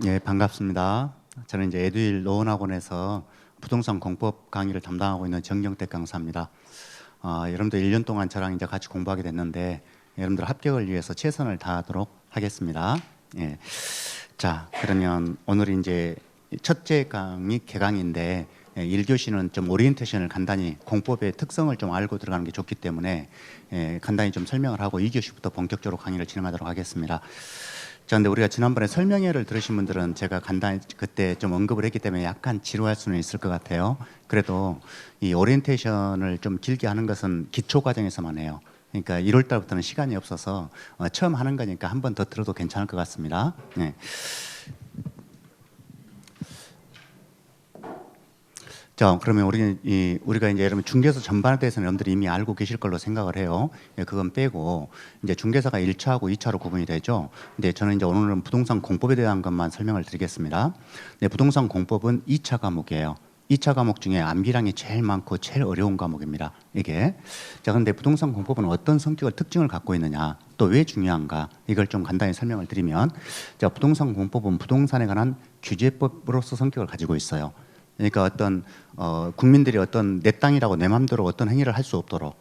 예, 반갑습니다. 저는 이제 에듀윌 로원학원에서 부동산 공법 강의를 담당하고 있는 정경택 강사입니다. 여러분들 1년 동안 저랑 이제 같이 공부하게 됐는데 여러분들 합격을 위해서 최선을 다하도록 하겠습니다. 예. 자, 그러면 오늘 이제 첫째 강의 개강인데 1교시는 좀 오리엔테이션을 간단히 공법의 특성을 좀 알고 들어가는 게 좋기 때문에 간단히 좀 설명을 하고 2교시부터 본격적으로 강의를 진행하도록 하겠습니다. 자, 근데 우리가 지난번에 설명회를 들으신 분들은 제가 간단히 그때 좀 언급을 했기 때문에 약간 지루할 수는 있을 것 같아요. 그래도 이 오리엔테이션을 좀 길게 하는 것은 기초 과정에서만 해요. 그러니까 1월 달부터는 시간이 없어서 처음 하는 거니까 한 번 더 들어도 괜찮을 것 같습니다. 네. 자, 그러면 우리가 이제 여러분 중개사 전반에 대해서는 여러분들이 이미 알고 계실 걸로 생각을 해요. 예, 그건 빼고 이제 중개사가 1차하고 2차로 구분이 되죠. 근데 저는 이제 오늘은 부동산 공법에 대한 것만 설명을 드리겠습니다. 네, 부동산 공법은 2차 과목이에요. 2차 과목 중에 암기량이 제일 많고 제일 어려운 과목입니다. 이게. 자, 그런데 부동산 공법은 어떤 성격을 특징을 갖고 있느냐, 또 왜 중요한가, 이걸 좀 간단히 설명을 드리면, 자, 부동산 공법은 부동산에 관한 규제법으로서 성격을 가지고 있어요. 그러니까 어떤 국민들이 어떤 내 땅이라고 내 마음대로 어떤 행위를 할 수 없도록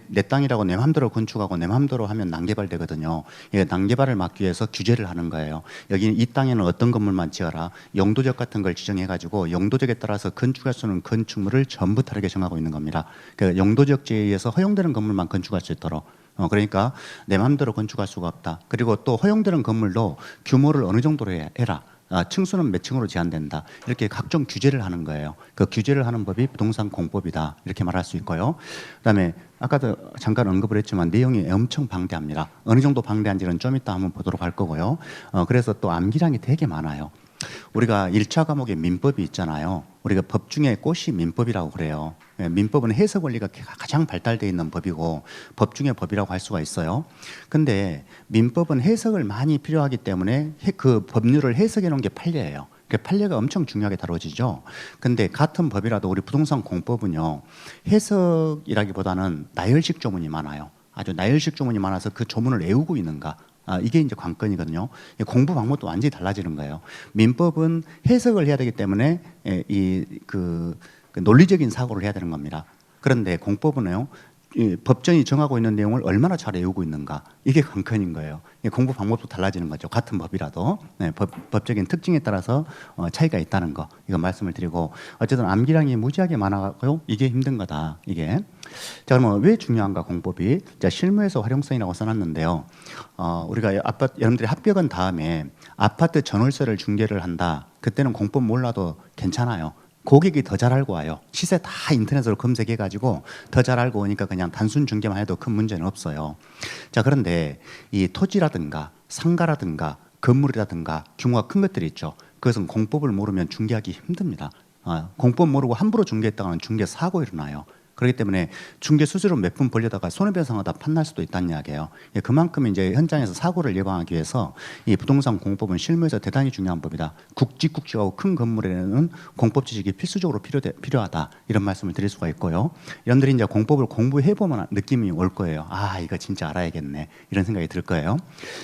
내 땅이라고 내 마음대로 건축하고 내 마음대로 하면 난개발 되거든요. 예, 난개발을 막기 위해서 규제를 하는 거예요. 여기 이 땅에는 어떤 건물만 지어라. 용도적 같은 걸 지정해가지고 용도적에 따라서 건축할 수 있는 건축물을 전부 다르게 정하고 있는 겁니다. 그 용도적지에 의해서 허용되는 건물만 건축할 수 있도록. 그러니까 내 마음대로 건축할 수가 없다. 그리고 또 허용되는 건물도 규모를 어느 정도로 해라. 층수는 몇 층으로 제한된다. 이렇게 각종 규제를 하는 거예요. 그 규제를 하는 법이 부동산 공법이다. 이렇게 말할 수 있고요. 그다음에 아까도 잠깐 언급을 했지만 내용이 엄청 방대합니다. 어느 정도 방대한지는 좀 이따 한번 보도록 할 거고요. 그래서 또 암기량이 되게 많아요. 우리가 1차 과목에 민법이 있잖아요. 우리가 법 중에 꽃이 민법이라고 그래요. 민법은 해석 원리가 가장 발달되어 있는 법이고 법 중에 법이라고 할 수가 있어요. 근데 민법은 해석을 많이 필요하기 때문에 그 법률을 해석해 놓은 게 판례예요. 그 판례가 엄청 중요하게 다뤄지죠. 근데 같은 법이라도 우리 부동산 공법은요, 해석이라기보다는 나열식 조문이 많아요. 아주 나열식 조문이 많아서 그 조문을 외우고 있는가, 이게 이제 관건이거든요. 공부 방법도 완전히 달라지는 거예요. 민법은 해석을 해야 되기 때문에 그 논리적인 사고를 해야 되는 겁니다. 그런데 공법은요, 이 법정이 정하고 있는 내용을 얼마나 잘 외우고 있는가, 이게 관건인 거예요. 공부 방법도 달라지는 거죠. 같은 법이라도. 네, 법적인 특징에 따라서 차이가 있다는 거, 이거 말씀을 드리고, 어쨌든 암기량이 무지하게 많아가지고 이게 힘든 거다, 이게. 자, 그러면 왜 중요한가, 공법이? 자, 실무에서 활용성이라고 써놨는데요. 우리가 여러분들이 합격한 다음에 아파트 전월세를 중개를 한다. 그때는 공법 몰라도 괜찮아요. 고객이 더 잘 알고 와요. 시세 다 인터넷으로 검색해가지고 더 잘 알고 오니까 그냥 단순 중개만 해도 큰 문제는 없어요. 자, 그런데 이 토지라든가 상가라든가 건물이라든가 규모가 큰 것들이 있죠. 그것은 공법을 모르면 중개하기 힘듭니다. 공법 모르고 함부로 중개했다가는 중개 사고 일어나요. 그렇기 때문에 중개 수수료 몇 푼 벌려다가 손해배상하다 판날 수도 있다는 이야기예요. 그만큼 이제 현장에서 사고를 예방하기 위해서 이 부동산 공법은 실무에서 대단히 중요한 법이다. 굵직굵직하고 큰 건물에는 공법 지식이 필수적으로 필요하다. 이런 말씀을 드릴 수가 있고요. 여러분들이 이제 공법을 공부해보면 느낌이 올 거예요. 이거 진짜 알아야겠네. 이런 생각이 들 거예요.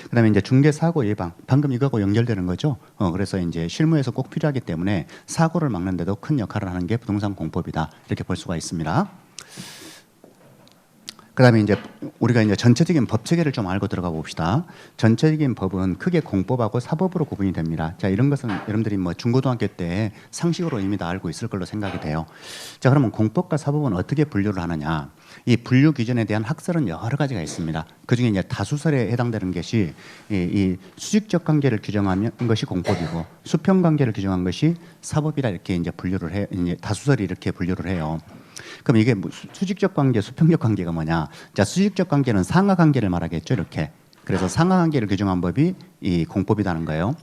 그다음에 이제 중개 사고 예방, 방금 이거하고 연결되는 거죠. 그래서 이제 실무에서 꼭 필요하기 때문에 사고를 막는데도 큰 역할을 하는 게 부동산 공법이다. 이렇게 볼 수가 있습니다. 그다음에 이제 우리가 이제 전체적인 법 체계를 좀 알고 들어가 봅시다. 전체적인 법은 크게 공법하고 사법으로 구분이 됩니다. 자, 이런 것은 여러분들이 뭐 중고등학교 때 상식으로 이미 다 알고 있을 걸로 생각이 돼요. 자, 그러면 공법과 사법은 어떻게 분류를 하느냐? 이 분류 기준에 대한 학설은 여러 가지가 있습니다. 그 중에 이제 다수설에 해당되는 것이 이 수직적 관계를 규정하는 것이 공법이고 수평 관계를 규정한 것이 사법이라 이렇게 이제 분류를 해, 이제 다수설이 이렇게 분류를 해요. 그럼 이게 수직적 관계, 수평적 관계가 뭐냐? 자, 수직적 관계는 상하 관계를 말하겠죠, 이렇게. 그래서 상하 관계를 규정한 법이 이 공법이라는 거예요.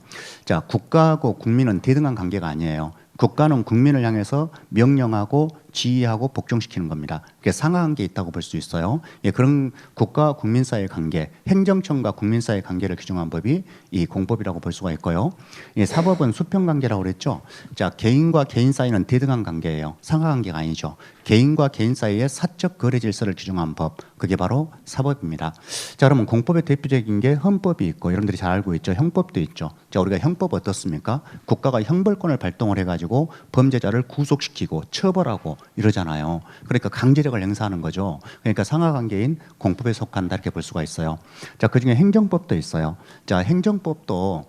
자, 국가하고 국민은 대등한 관계가 아니에요. 국가는 국민을 향해서 명령하고 지휘하고 복종시키는 겁니다. 그게 상하관계에 있다고 볼 수 있어요. 예, 그런 국가와 국민 사이의 관계, 행정청과 국민 사이의 관계를 규정한 법이 이 공법이라고 볼 수가 있고요. 예, 사법은 수평관계라고 그랬죠. 자, 개인과 개인 사이는 대등한 관계예요. 상하관계가 아니죠. 개인과 개인 사이의 사적 거래 질서를 규정한 법, 그게 바로 사법입니다. 자, 그러면 공법의 대표적인 게 헌법이 있고, 여러분들이 잘 알고 있죠. 형법도 있죠. 자, 우리가 형법 어떻습니까? 국가가 형벌권을 발동을 해가지고 범죄자를 구속시키고 처벌하고 이러잖아요. 그러니까 강제력을 행사하는 거죠. 그러니까 상하관계인 공법에 속한다 이렇게 볼 수가 있어요. 자, 그중에 행정법도 있어요. 자, 행정법도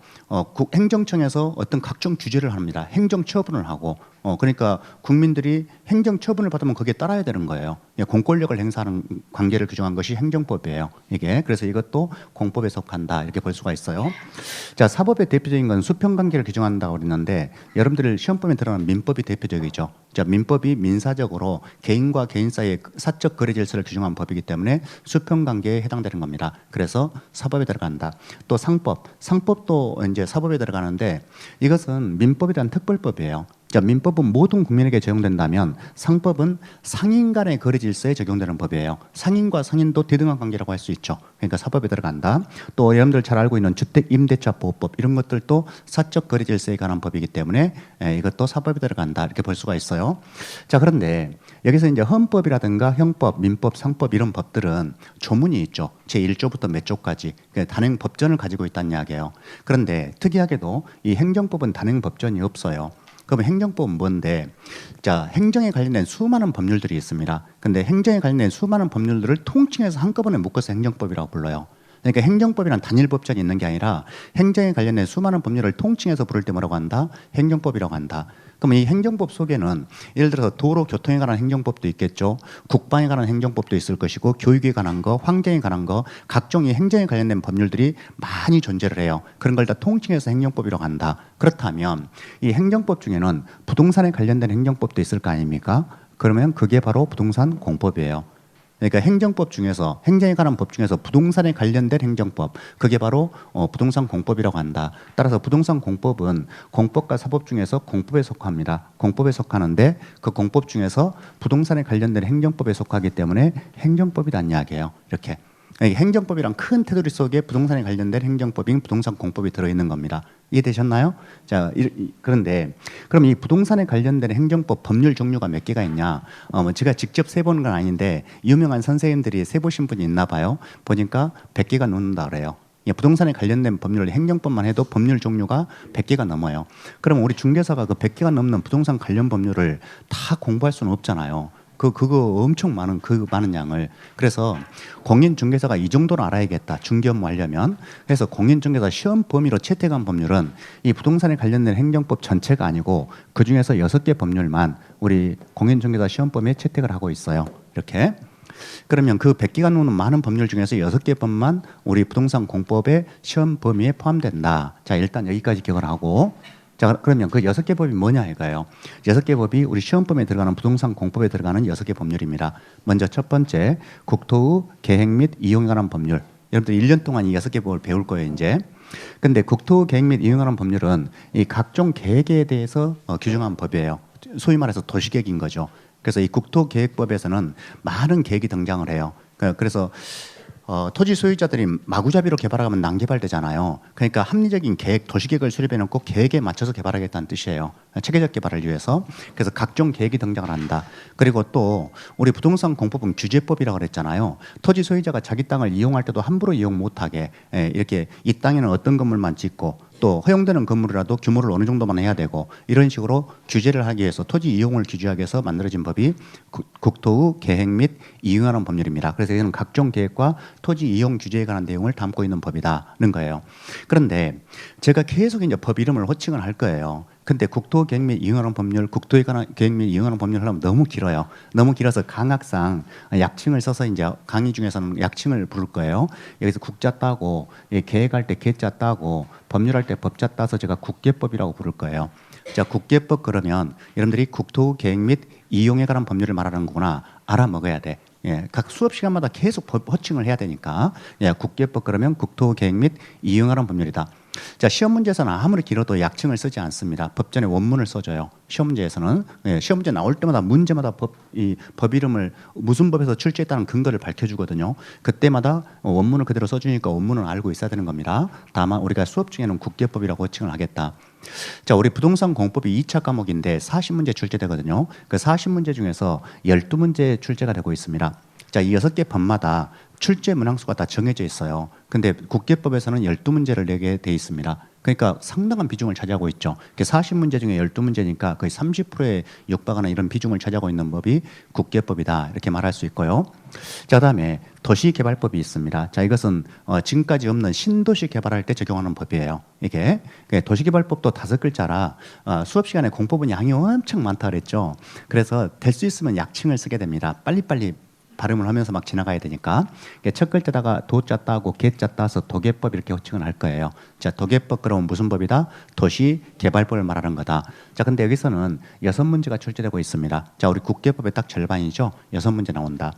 행정청에서 어떤 각종 규제를 합니다. 행정처분을 하고, 그러니까 국민들이 행정처분을 받으면 거기에 따라야 되는 거예요. 공권력을 행사하는 관계를 규정한 것이 행정법이에요. 이게 그래서 이것도 공법에 속한다 이렇게 볼 수가 있어요. 자, 사법의 대표적인 건 수평관계를 규정한다고 그랬는데 여러분들 시험범에 들어가는 민법이 대표적이죠. 자, 민법이 민사적으로 개인과 개인 사이의 사적 거래 질서를 규정한 법이기 때문에 수평관계에 해당되는 겁니다. 그래서 사법에 들어간다. 또 상법도 이제 사법에 들어가는데 이것은 민법이란 특별법이에요. 자, 민법은 모든 국민에게 적용된다면 상법은 상인 간의 거래 질서에 적용되는 법이에요. 상인과 상인도 대등한 관계라고 할 수 있죠. 그러니까 사법에 들어간다. 또 여러분들 잘 알고 있는 주택임대차 보호법 이런 것들도 사적 거래 질서에 관한 법이기 때문에 이것도 사법에 들어간다 이렇게 볼 수가 있어요. 자, 그런데 여기서 이제 헌법이라든가 형법, 민법, 상법 이런 법들은 조문이 있죠. 제1조부터 몇 조까지 단행 법전을 가지고 있다는 이야기예요. 그런데 특이하게도 이 행정법은 단행 법전이 없어요. 그럼 행정법은 뭔데? 자, 행정에 관련된 수많은 법률들이 있습니다. 근데 행정에 관련된 수많은 법률들을 통칭해서 한꺼번에 묶어서 행정법이라고 불러요. 그러니까 행정법이란 단일 법전이 있는 게 아니라 행정에 관련된 수많은 법률을 통칭해서 부를 때 뭐라고 한다? 행정법이라고 한다. 그럼 이 행정법 속에는 예를 들어서 도로 교통에 관한 행정법도 있겠죠. 국방에 관한 행정법도 있을 것이고 교육에 관한 거, 환경에 관한 거 각종 이 행정에 관련된 법률들이 많이 존재를 해요. 그런 걸 다 통칭해서 행정법이라고 한다. 그렇다면 이 행정법 중에는 부동산에 관련된 행정법도 있을 거 아닙니까? 그러면 그게 바로 부동산 공법이에요. 그러니까 행정법 중에서 행정에 관한 법 중에서 부동산에 관련된 행정법 그게 바로 부동산 공법이라고 한다. 따라서 부동산 공법은 공법과 사법 중에서 공법에 속합니다. 공법에 속하는데 그 공법 중에서 부동산에 관련된 행정법에 속하기 때문에 행정법이란 이야기예요. 이렇게. 행정법이란 큰 테두리 속에 부동산에 관련된 행정법인 부동산 공법이 들어있는 겁니다. 이해되셨나요? 자, 그런데 그럼 이 부동산에 관련된 행정법 법률 종류가 몇 개가 있냐? 제가 직접 세보는 건 아닌데 유명한 선생님들이 세보신 분이 있나 봐요. 보니까 100개가 넘는다 그래요. 부동산에 관련된 법률 행정법만 해도 법률 종류가 100개가 넘어요. 그럼 우리 중개사가 그 100개가 넘는 부동산 관련 법률을 다 공부할 수는 없잖아요. 그거 엄청 많은 그 많은 양을. 그래서 공인중개사가 이 정도는 알아야겠다. 중개 업무 하려면. 그래서 공인중개사 시험 범위로 채택한 법률은 이 부동산에 관련된 행정법 전체가 아니고 그 중에서 6개 법률만 우리 공인중개사 시험 범위에 채택을 하고 있어요. 이렇게. 그러면 그 100개가 넘는 많은 법률 중에서 6개 법만 우리 부동산 공법의 시험 범위에 포함된다. 자, 일단 여기까지 기억을 하고. 자, 그러면 그 6개 법이 뭐냐 이거예요. 6개 법이 우리 시험범위에 들어가는 부동산 공법에 들어가는 6개 법률입니다. 먼저 첫 번째, 국토의 계획 및 이용에 관한 법률. 여러분들 1년 동안 이 6개 법을 배울 거예요, 이제. 근데 국토의 계획 및 이용에 관한 법률은 이 각종 계획에 대해서 규정한 법이에요. 소위 말해서 도시계획인 거죠. 그래서 이 국토계획법에서는 많은 계획이 등장을 해요. 그래서 토지 소유자들이 마구잡이로 개발하면 난개발되잖아요. 그러니까 합리적인 계획, 도시계획을 수립해놓고 계획에 맞춰서 개발하겠다는 뜻이에요. 체계적 개발을 위해서. 그래서 각종 계획이 등장을 한다. 그리고 또 우리 부동산 공법은 규제법이라고 그랬잖아요. 토지 소유자가 자기 땅을 이용할 때도 함부로 이용 못하게 이렇게 이 땅에는 어떤 건물만 짓고 또 허용되는 건물이라도 규모를 어느 정도만 해야 되고 이런 식으로 규제를 하기 위해서 토지 이용을 규제하기 위해서 만들어진 법이 국토의 계획 및 이용하는 법률입니다. 그래서 이는 각종 계획과 토지 이용 규제에 관한 내용을 담고 있는 법이다는 거예요. 그런데 제가 계속 이제 법 이름을 호칭을 할 거예요. 근데 국토 계획 및 이용하는 법률, 국토에 관한 계획 및 이용하는 법률을 하면 너무 길어요. 너무 길어서 강학상 약칭을 써서 이제 강의 중에서는 약칭을 부를 거예요. 여기서 국자 따고 계획할 때 계자 따고 법률할 때 법자 따서 제가 국계법이라고 부를 거예요. 자, 국계법 그러면 여러분들이 국토 계획 및 이용에 관한 법률을 말하는 거구나 알아먹어야 돼. 예, 각 수업 시간마다 계속 법 호칭을 해야 되니까. 예, 국계법 그러면 국토 계획 및 이용하는 법률이다. 자, 시험 문제에서는 아무리 길어도 약칭을 쓰지 않습니다. 법전에 원문을 써줘요. 시험 문제에서는 시험 문제 나올 때마다 문제마다 법 이름을 무슨 법에서 출제했다는 근거를 밝혀주거든요. 그때마다 원문을 그대로 써주니까 원문을 알고 있어야 되는 겁니다. 다만 우리가 수업 중에는 국계법이라고 호칭을 하겠다. 자, 우리 부동산 공법이 2차 과목인데 40문제 출제되거든요. 그 40문제 중에서 12문제 출제가 되고 있습니다. 자, 이 6개 법마다 출제 문항수가 다 정해져 있어요. 근데 국계법에서는 12문제를 내게 돼 있습니다. 그러니까 상당한 비중을 차지하고 있죠. 40문제 중에 12문제니까 거의 30%에 육박하는 이런 비중을 차지하고 있는 법이 국계법이다. 이렇게 말할 수 있고요. 자, 그다음에 도시개발법이 있습니다. 자, 이것은 지금까지 없는 신도시 개발할 때 적용하는 법이에요. 이게 도시개발법도 5글자라 수업 시간에 공법은 양이 엄청 많다 그랬죠. 그래서 될 수 있으면 약칭을 쓰게 됩니다. 빨리빨리 발음을 하면서 막 지나가야 되니까 첫 글자다가 도 짰다 하고 개 짰다 해서 도개법 이렇게 호칭을 할 거예요. 자, 도개법 그러면 무슨 법이다? 도시개발법을 말하는 거다. 자, 근데 여기서는 6문제가 출제되고 있습니다. 자, 우리 국계법의 딱 절반이죠. 6문제 나온다.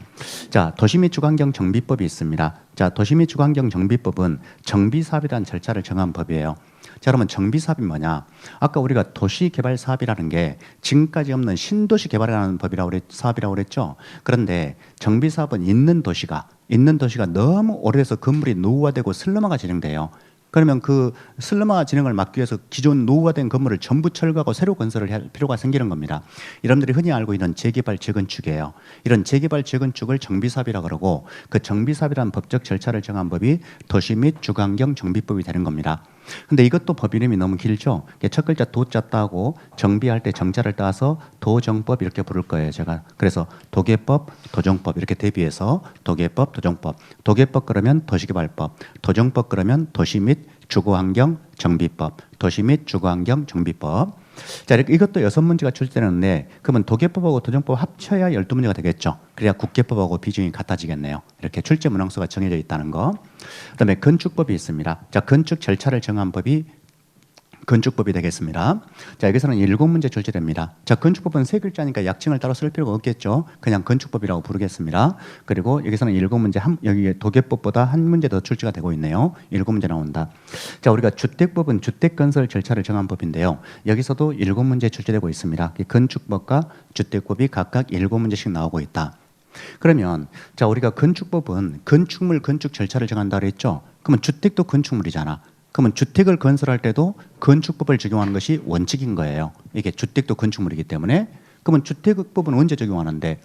자, 도시 및 주거환경 정비법이 있습니다. 자, 도시 및 주거환경 정비법은 정비사업이라는 절차를 정한 법이에요. 자, 그러면 정비사업이 뭐냐? 아까 우리가 도시개발사업이라는 게 지금까지 없는 신도시 개발이라는 사업이라고 그랬죠. 그런데 정비사업은 있는 도시가 너무 오래돼서 건물이 노후화되고 슬럼화가 진행돼요. 그러면 그 슬럼화 진행을 막기 위해서 기존 노후화된 건물을 전부 철거하고 새로 건설을 할 필요가 생기는 겁니다. 여러분들이 흔히 알고 있는 재개발 재건축이에요. 이런 재개발 재건축을 정비사업이라고 그러고 그 정비사업이라는 법적 절차를 정한 법이 도시 및 주거환경 정비법이 되는 겁니다. 근데 이것도 법 이름이 너무 길죠. 첫 글자 도 짰다 하고 정비할 때 정자를 따서 도정법 이렇게 부를 거예요, 제가. 그래서 도계법, 도정법 이렇게 대비해서 도계법, 도정법. 도계법 그러면 도시개발법, 도정법 그러면 도시 및 주거환경 정비법, 도시 및 주거환경 정비법. 자, 이것도 6문제가 출제되는데 그러면 도계법하고 도정법 합쳐야 12문제가 되겠죠. 그래야 국계법하고 비중이 같아지겠네요. 이렇게 출제 문항수가 정해져 있다는 거. 그다음에 건축법이 있습니다. 자, 건축 절차를 정한 법이 건축법이 되겠습니다. 자, 여기서는 7문제 출제됩니다. 자, 건축법은 3글자니까 약칭을 따로 쓸 필요가 없겠죠. 그냥 건축법이라고 부르겠습니다. 그리고 여기서는 7문제, 여기 도계법보다 한 문제 더 출제가 되고 있네요. 7문제 나온다. 자, 우리가 주택법은 주택건설 절차를 정한 법인데요. 여기서도 7문제 출제되고 있습니다. 건축법과 주택법이 각각 7문제씩 나오고 있다. 그러면 자, 우리가 건축법은 건축물 건축 절차를 정한다 그랬죠. 그러면 주택도 건축물이잖아. 그러면 주택을 건설할 때도 건축법을 적용하는 것이 원칙인 거예요. 이게 주택도 건축물이기 때문에. 그러면 주택법은 언제 적용하는데?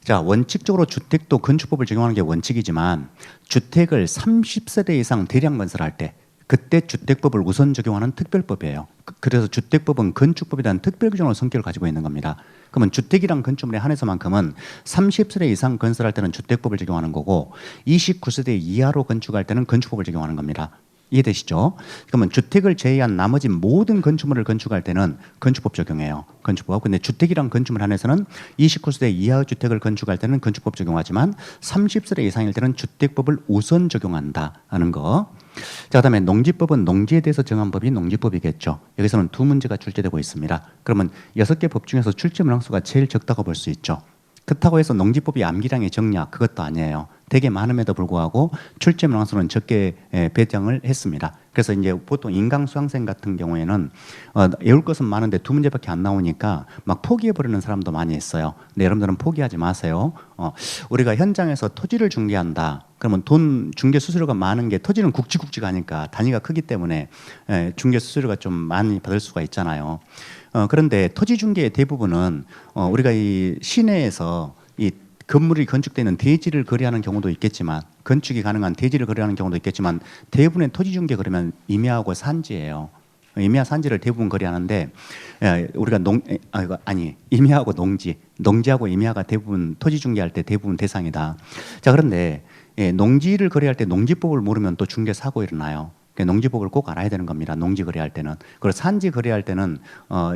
자, 원칙적으로 주택도 건축법을 적용하는 게 원칙이지만 주택을 30세대 이상 대량 건설할 때 그때 주택법을 우선 적용하는 특별법이에요. 그래서 주택법은 건축법에 대한 특별규정의 성격을 가지고 있는 겁니다. 그러면 주택이란 건축물에 한해서만큼은 30세대 이상 건설할 때는 주택법을 적용하는 거고 29세대 이하로 건축할 때는 건축법을 적용하는 겁니다. 이해되시죠? 그러면 주택을 제외한 나머지 모든 건축물을 건축할 때는 건축법 적용해요. 건축법. 근데 주택이란 건축물 안에서는 29세대 이하의 주택을 건축할 때는 건축법 적용하지만 30세대 이상일 때는 주택법을 우선 적용한다 하는 거. 자, 그다음에 농지법은 농지에 대해서 정한 법이 농지법이겠죠. 여기서는 2문제가 출제되고 있습니다. 그러면 6개 법 중에서 출제 문항수가 제일 적다고 볼 수 있죠. 그렇다고 해서 농지법이 암기량이 적냐? 그것도 아니에요. 되게 많음에도 불구하고 출제 문항수는 적게 배정을 했습니다. 그래서 이제 보통 인강 수강생 같은 경우에는 외울 것은 많은데 2문제밖에 안 나오니까 막 포기해버리는 사람도 많이 있어요. 근데 여러분들은 포기하지 마세요. 우리가 현장에서 토지를 중개한다. 그러면 돈 중개 수수료가 많은 게 토지는 굵직굵직하니까 단위가 크기 때문에 중개 수수료가 좀 많이 받을 수가 있잖아요. 그런데 토지 중개의 대부분은 우리가 이 시내에서 이 건물이 건축되는 대지를 거래하는 경우도 있겠지만 건축이 가능한 대지를 거래하는 경우도 있겠지만 대부분의 토지 중개 그러면 임야하고 산지예요. 임야 산지를 대부분 거래하는데 우리가 임야하고 농지하고 임야가 대부분 토지 중개할 때 대부분 대상이다. 자, 그런데 농지를 거래할 때 농지법을 모르면 또 중개 사고 일어나요. 농지법을 꼭 알아야 되는 겁니다. 농지 거래할 때는. 그리고 산지 거래할 때는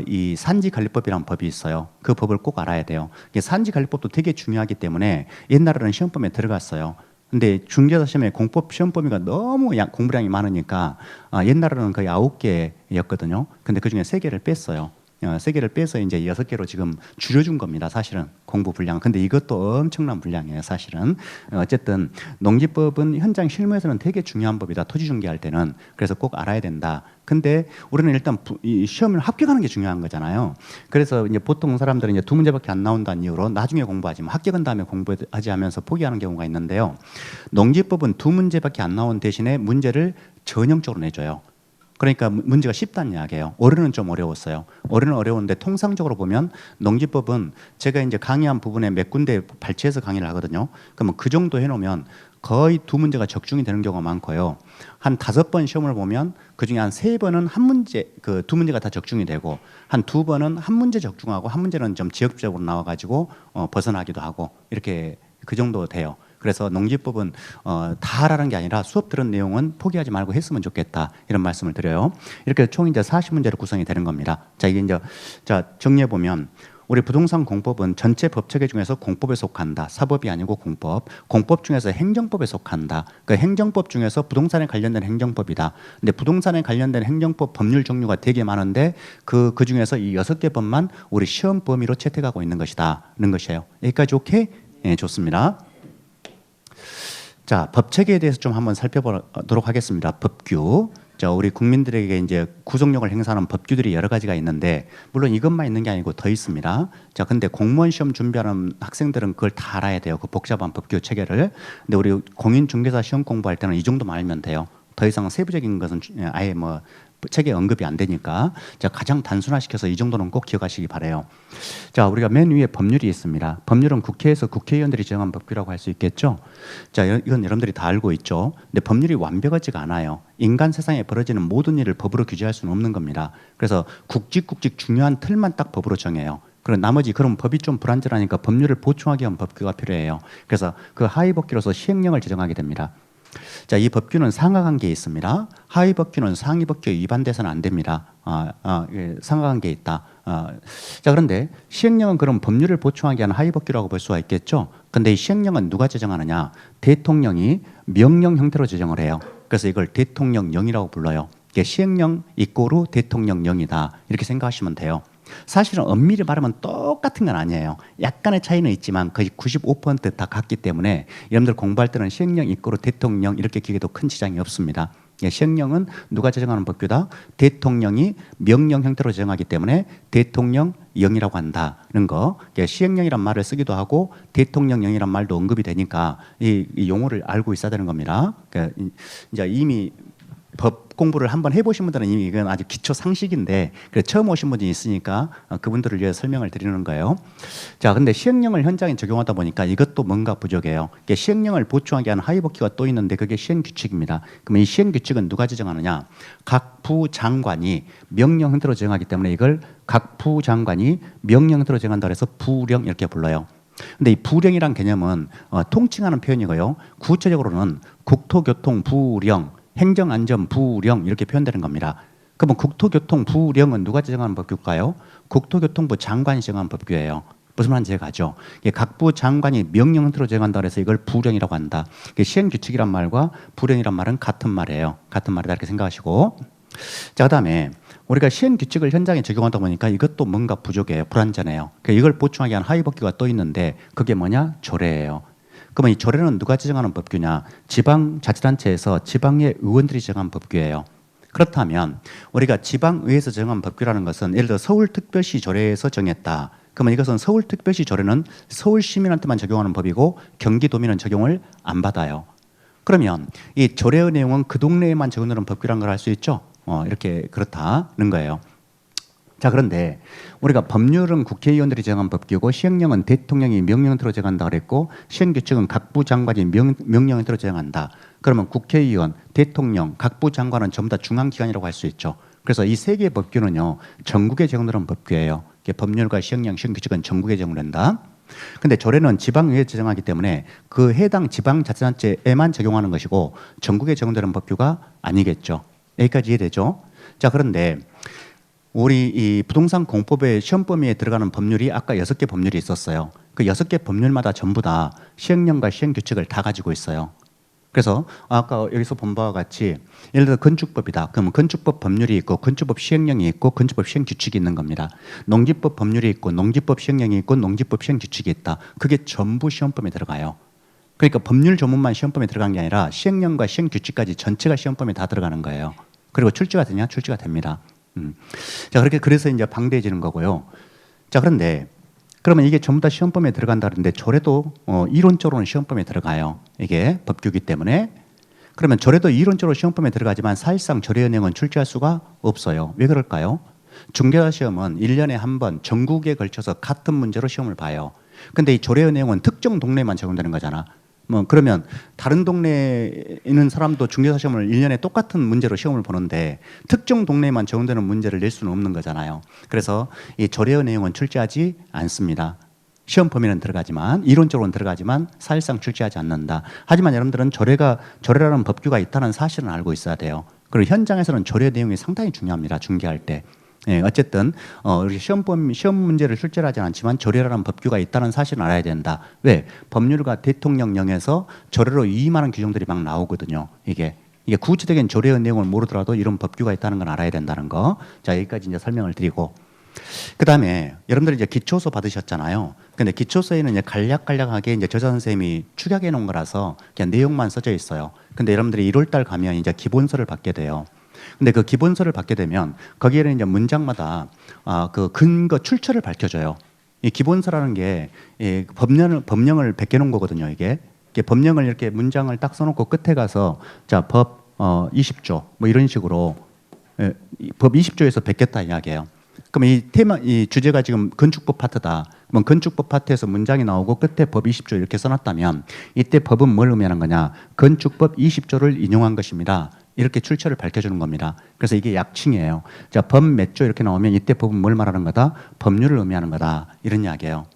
이 산지관리법이라는 법이 있어요. 그 법을 꼭 알아야 돼요. 산지관리법도 되게 중요하기 때문에 옛날에는 시험범위에 들어갔어요. 근데 중개사 시험에 공법 시험 범위가 너무 공부량이 많으니까 옛날에는 거의 9개였거든요. 근데 그중에 3개를 뺐어요. 세 개를 빼서 이제 6개로 지금 줄여준 겁니다. 사실은 공부 분량. 근데 이것도 엄청난 분량이에요. 사실은. 어쨌든 농지법은 현장 실무에서는 되게 중요한 법이다. 토지 중개할 때는. 그래서 꼭 알아야 된다. 근데 우리는 일단 이 시험을 합격하는 게 중요한 거잖아요. 그래서 이제 보통 사람들은 이제 2문제밖에 안 나온다는 이유로 나중에 공부하지 뭐 합격한 다음에 공부하지 하면서 포기하는 경우가 있는데요. 농지법은 2문제밖에 안 나온 대신에 문제를 전형적으로 내줘요. 그러니까 문제가 쉽다는 이야기예요. 올해는 좀 어려웠어요. 올해는 어려운데 통상적으로 보면 농지법은 제가 이제 강의한 부분에 몇 군데 발췌해서 강의를 하거든요. 그러면 그 정도 해놓으면 거의 2문제가 적중이 되는 경우가 많고요. 한 5번 시험을 보면 그중에 한 3번은 한 문제, 그 2문제가 다 적중이 되고 한 2번은 한 문제 적중하고 한 문제는 좀 지역적으로 나와가지고 벗어나기도 하고 이렇게 그 정도 돼요. 그래서 농지법은 다 하라는 게 아니라 수업 들은 내용은 포기하지 말고 했으면 좋겠다 이런 말씀을 드려요. 이렇게 총 이제 40문제로 구성이 되는 겁니다. 자, 이게 이제 정리해 보면 우리 부동산 공법은 전체 법체계 중에서 공법에 속한다. 사법이 아니고 공법. 공법 중에서 행정법에 속한다. 그 행정법 중에서 부동산에 관련된 행정법이다. 근데 부동산에 관련된 행정법 법률 종류가 되게 많은데 그 중에서 이 6개 법만 우리 시험 범위로 채택하고 있는 것이다는 것이에요. 여기까지 오케이? 네, 좋습니다. 자, 법 체계에 대해서 좀 한번 살펴보도록 하겠습니다. 법규. 자, 우리 국민들에게 이제 구속력을 행사하는 법규들이 여러 가지가 있는데 물론 이것만 있는 게 아니고 더 있습니다. 자, 근데 공무원 시험 준비하는 학생들은 그걸 다 알아야 돼요. 그 복잡한 법규 체계를. 근데 우리 공인중개사 시험 공부할 때는 이 정도만 알면 돼요. 더 이상 세부적인 것은 아예 뭐 책에 언급이 안 되니까 자, 가장 단순화시켜서 이 정도는 꼭 기억하시기 바라요. 자, 우리가 맨 위에 법률이 있습니다. 법률은 국회에서 국회의원들이 정한 법규라고 할 수 있겠죠. 자, 이건 여러분들이 다 알고 있죠. 근데 법률이 완벽하지가 않아요. 인간 세상에 벌어지는 모든 일을 법으로 규제할 수는 없는 겁니다. 그래서 굵직굵직 중요한 틀만 딱 법으로 정해요. 그럼 나머지 그럼 법이 좀 불안전하니까 법률을 보충하기 위한 법규가 필요해요. 그래서 그 하위 법규로서 시행령을 제정하게 됩니다. 자, 이 법규는 상하관계에 있습니다. 하위 법규는 상위 법규에 위반돼서는 안 됩니다. 상하관계에 있다. 자, 그런데 시행령은 그럼 법률을 보충하기 위한 하위 법규라고 볼 수가 있겠죠. 근데 이 시행령은 누가 제정하느냐? 대통령이 명령 형태로 제정을 해요. 그래서 이걸 대통령령이라고 불러요. 이게 시행령 이꼬르 대통령령이다. 이렇게 생각하시면 돼요. 사실은 엄밀히 말하면 똑같은 건 아니에요. 약간의 차이는 있지만 거의 95%다 같기 때문에 여러분들 공부할 때는 시행령 이꼬르 대통령 이렇게 기억해도 큰 지장이 없습니다. 시행령은 누가 제정하는 법규다? 대통령이 명령 형태로 제정하기 때문에 대통령령이라고 한다는 거. 시행령이란 말을 쓰기도 하고 대통령령이란 말도 언급이 되니까 이 용어를 알고 있어야 되는 겁니다. 그러니까 이제 이미 법 공부를 한번 해보신 분들은 이미 이건 아주 기초 상식인데 처음 오신 분이 있으니까 그분들을 위해 설명을 드리는 거예요. 자, 근데 시행령을 현장에 적용하다 보니까 이것도 뭔가 부족해요. 시행령을 보충하기 위한 하위 법규가 또 있는데 그게 시행규칙입니다. 그러면 이 시행규칙은 누가 제정하느냐? 각 부장관이 명령 형태로 제정하기 때문에 이걸 각 부장관이 명령 형태로 제정한다 해서 부령 이렇게 불러요. 근데 이 부령이란 개념은 통칭하는 표현이고요. 구체적으로는 국토교통부령, 행정안전부령 이렇게 표현되는 겁니다. 그러면 국토교통부령은 누가 제정하는 법규일까요? 국토교통부 장관이 제정한 법규예요. 무슨 말인지 가죠. 각 부 장관이 명령 형태로 제정한다 그래서 이걸 부령이라고 한다. 시행규칙이란 말과 부령이란 말은 같은 말이에요. 같은 말이다 이렇게 생각하시고. 자, 그다음에 우리가 시행규칙을 현장에 적용하다 보니까 이것도 뭔가 부족해요. 불완전해요. 이걸 보충하기 위한 하위 법규가 또 있는데 그게 뭐냐? 조례예요. 그러면 이 조례는 누가 제정하는 법규냐? 지방자치단체에서 지방의 의원들이 제정한 법규예요. 그렇다면 우리가 지방의회에서 정한 법규라는 것은 예를 들어 서울특별시 조례에서 정했다. 그러면 이것은 서울특별시 조례는 서울 시민한테만 적용하는 법이고 경기도민은 적용을 안 받아요. 그러면 이 조례의 내용은 그 동네에만 적용되는 법규라는 걸 알 수 있죠. 이렇게 그렇다는 거예요. 자, 그런데 우리가 법률은 국회의원들이 정한 법규고 시행령은 대통령이 명령으로 정한다 그랬고 시행규칙은 각부 장관이 명령으로 정한다. 그러면 국회의원, 대통령, 각부 장관은 전부 다 중앙기관이라고 할 수 있죠. 그래서 이 세 개의 법규는요, 전국에 적용되는 법규예요. 법률과 시행령, 시행규칙은 전국에 적용된다. 근데 조례는 지방의회에 제정하기 때문에 그 해당 지방자치단체에만 적용하는 것이고 전국에 적용되는 법규가 아니겠죠. 여기까지 이해되죠? 자, 그런데 우리 이 부동산 공법의 시험 범위에 들어가는 법률이 아까 6개 법률이 있었어요. 그 6개 법률마다 전부 다 시행령과 시행규칙을 다 가지고 있어요. 그래서 아까 여기서 본 바와 같이 예를 들어 건축법이다. 그러면 건축법 법률이 있고 건축법 시행령이 있고 건축법 시행 규칙이 있는 겁니다. 농지법 법률이 있고 농지법 시행령이 있고 농지법 시행 규칙이 있다. 그게 전부 시험범위에 들어가요. 그러니까 법률 조문만 시험범위에 들어간 게 아니라 시행령과 시행 규칙까지 전체가 시험범위에 다 들어가는 거예요. 그리고 출제가 되냐? 출제가 됩니다. 자, 그렇게 그래서 이제 방대해지는 거고요. 자, 그런데 그러면 이게 전부 다 시험범위에 들어간다는데 조례도 이론적으로는 시험범위에 들어가요. 이게 법규이기 때문에. 그러면 조례도 이론적으로 시험범위에 들어가지만 사실상 조례 내용은 출제할 수가 없어요. 왜 그럴까요? 중개사 시험은 1년에 한 번 전국에 걸쳐서 같은 문제로 시험을 봐요. 근데 이 조례 내용은 특정 동네에만 적용되는 거잖아. 뭐 그러면 다른 동네에 있는 사람도 중개사 시험을 1년에 똑같은 문제로 시험을 보는데 특정 동네에만 적용되는 문제를 낼 수는 없는 거잖아요. 그래서 이 조례의 내용은 출제하지 않습니다. 시험 범위는 들어가지만 이론적으로는 들어가지만 사실상 출제하지 않는다. 하지만 여러분들은 조례라는 법규가 있다는 사실은 알고 있어야 돼요. 그리고 현장에서는 조례 내용이 상당히 중요합니다. 중개할 때. 예, 어쨌든 우리 시험 문제를 출제를 하진 않지만 조례라는 법규가 있다는 사실을 알아야 된다. 왜? 법률과 대통령령에서 조례로 위임하는 규정들이 막 나오거든요. 이게 구체적인 조례의 내용을 모르더라도 이런 법규가 있다는 건 알아야 된다는 거. 자, 여기까지 이제 설명을 드리고. 그 다음에 여러분들이 이제 기초서 받으셨잖아요. 근데 기초서에는 이제 간략간략하게 이제 저자 선생님이 축약해 놓은 거라서 그냥 내용만 써져 있어요. 근데 여러분들이 1월달 가면 이제 기본서를 받게 돼요. 근데 그 기본서를 받게 되면 거기에는 이제 문장마다 그 근거 출처를 밝혀줘요. 이 기본서라는 게 법령을 베껴놓은 거거든요. 이게 법령을 이렇게 문장을 딱 써놓고 끝에 가서 자, 법 20조 뭐 이런 식으로 법 20조에서 베꼈다 이야기예요. 그럼 이 주제가 지금 건축법 파트다. 그럼 건축법 파트에서 문장이 나오고 끝에 법 20조 이렇게 써놨다면 이때 법은 뭘 의미하는 거냐? 건축법 20조를 인용한 것입니다. 이렇게 출처를 밝혀주는 겁니다. 그래서 이게 약칭이에요. 자, 법 몇 조 이렇게 나오면 이때 법은 뭘 말하는 거다? 법률을 의미하는 거다. 이런 이야기예요.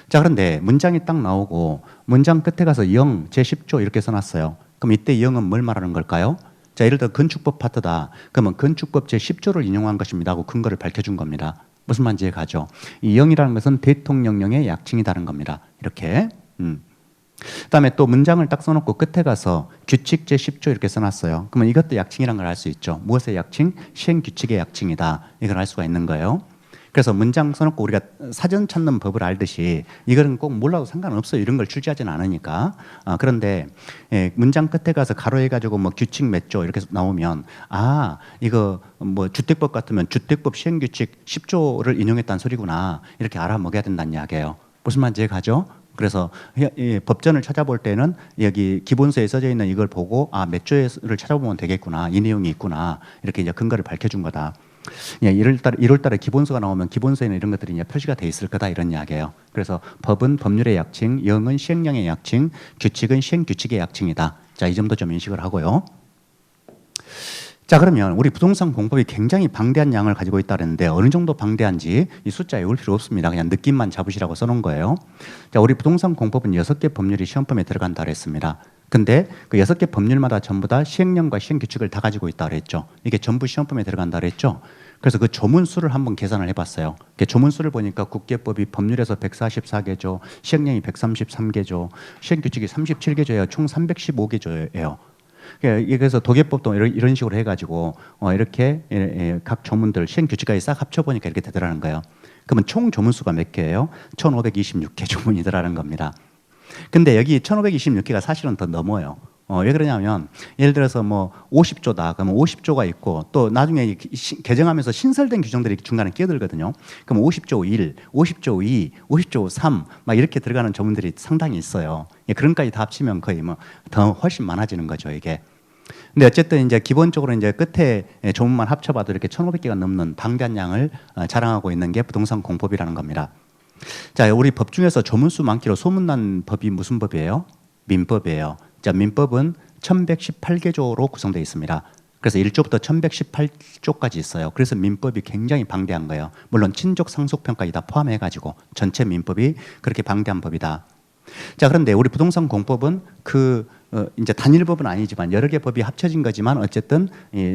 자, 그런데 문장이 딱 나오고 문장 끝에 가서 영 제10조 이렇게 써놨어요. 그럼 이때 영은 뭘 말하는 걸까요? 자, 예를 들어 건축법 파트다. 그러면 건축법 제10조를 인용한 것입니다 하고 근거를 밝혀준 겁니다. 무슨 말인지 이해 가죠? 이 영이라는 것은 대통령령의 약칭이다는 겁니다. 이렇게. 그다음에 또 문장을 딱 써놓고 끝에 가서 규칙 제10조 이렇게 써놨어요. 그러면 이것도 약칭이라는 걸 알 수 있죠. 무엇의 약칭? 시행규칙의 약칭이다. 이걸 알 수가 있는 거예요. 그래서 문장 써놓고 우리가 사전 찾는 법을 알듯이 이거는 꼭 몰라도 상관없어요. 이런 걸 출제하지는 않으니까. 그런데 문장 끝에 가서 가로해가지고 뭐 규칙 몇 조 이렇게 나오면 이거 뭐 주택법 같으면 주택법 시행규칙 10조를 인용했다는 소리구나. 이렇게 알아먹어야 된다는 이야기예요. 무슨 말인지 가죠? 그래서 법전을 찾아볼 때는 여기 기본서에 써져 있는 이걸 보고 몇 조를 찾아보면 되겠구나. 이 내용이 있구나. 이렇게 이제 근거를 밝혀준 거다. 1월 달에 기본서가 나오면 기본서에는 이런 것들이 이제 표시가 돼 있을 거다. 이런 이야기예요. 그래서 법은 법률의 약칭, 영은 시행령의 약칭, 규칙은 시행규칙의 약칭이다. 자, 이 점도 좀 인식을 하고요. 자, 그러면 우리 부동산 공법이 굉장히 방대한 양을 가지고 있다는데 어느 정도 방대한지 이 숫자 외울 필요 없습니다. 그냥 느낌만 잡으시라고 써놓은 거예요. 자, 우리 부동산 공법은 6개 법률이 시험범위에 들어간다 그랬습니다. 근데 그 6개 법률마다 전부 다 시행령과 시행규칙을 다 가지고 있다 그랬죠. 이게 전부 시험범위에 들어간다 그랬죠. 그래서 그 조문수를 한번 계산을 해봤어요. 조문수를 보니까 국계법이 법률에서 144개조, 시행령이 133개조, 시행규칙이 37개조예요. 총 315개조예요. 그래서 도계법도 이런 식으로 해가지고 이렇게 각 조문들 시행규칙까지 싹 합쳐보니까 이렇게 되더라는 거예요. 그러면 총 조문수가 몇 개예요? 1526개 조문이더라는 겁니다. 근데 여기 1526개가 사실은 더 넘어요. 왜 그러냐면 예를 들어서 뭐 50조다. 그러면 50조가 있고 또 나중에 개정하면서 신설된 규정들이 중간에 끼어들거든요. 그럼 50조 1, 50조 2, 50조 3 막 이렇게 들어가는 조문들이 상당히 있어요. 그런 까지 다 합치면 거의 뭐 더 훨씬 많아지는 거죠, 이게. 근데 어쨌든 이제 기본적으로 이제 끝에 조문만 합쳐봐도 이렇게 1,500개가 넘는 방대한 양을 자랑하고 있는 게 부동산 공법이라는 겁니다. 자, 우리 법 중에서 조문수 많기로 소문난 법이 무슨 법이에요? 민법이에요. 자, 민법은 1118개조로 구성되어 있습니다. 그래서 1조부터 1118조까지 있어요. 그래서 민법이 굉장히 방대한 거예요. 물론 친족 상속편까지 다 포함해가지고 전체 민법이 그렇게 방대한 법이다. 자, 그런데 우리 부동산 공법은 이제 단일법은 아니지만 여러 개 법이 합쳐진 거지만 어쨌든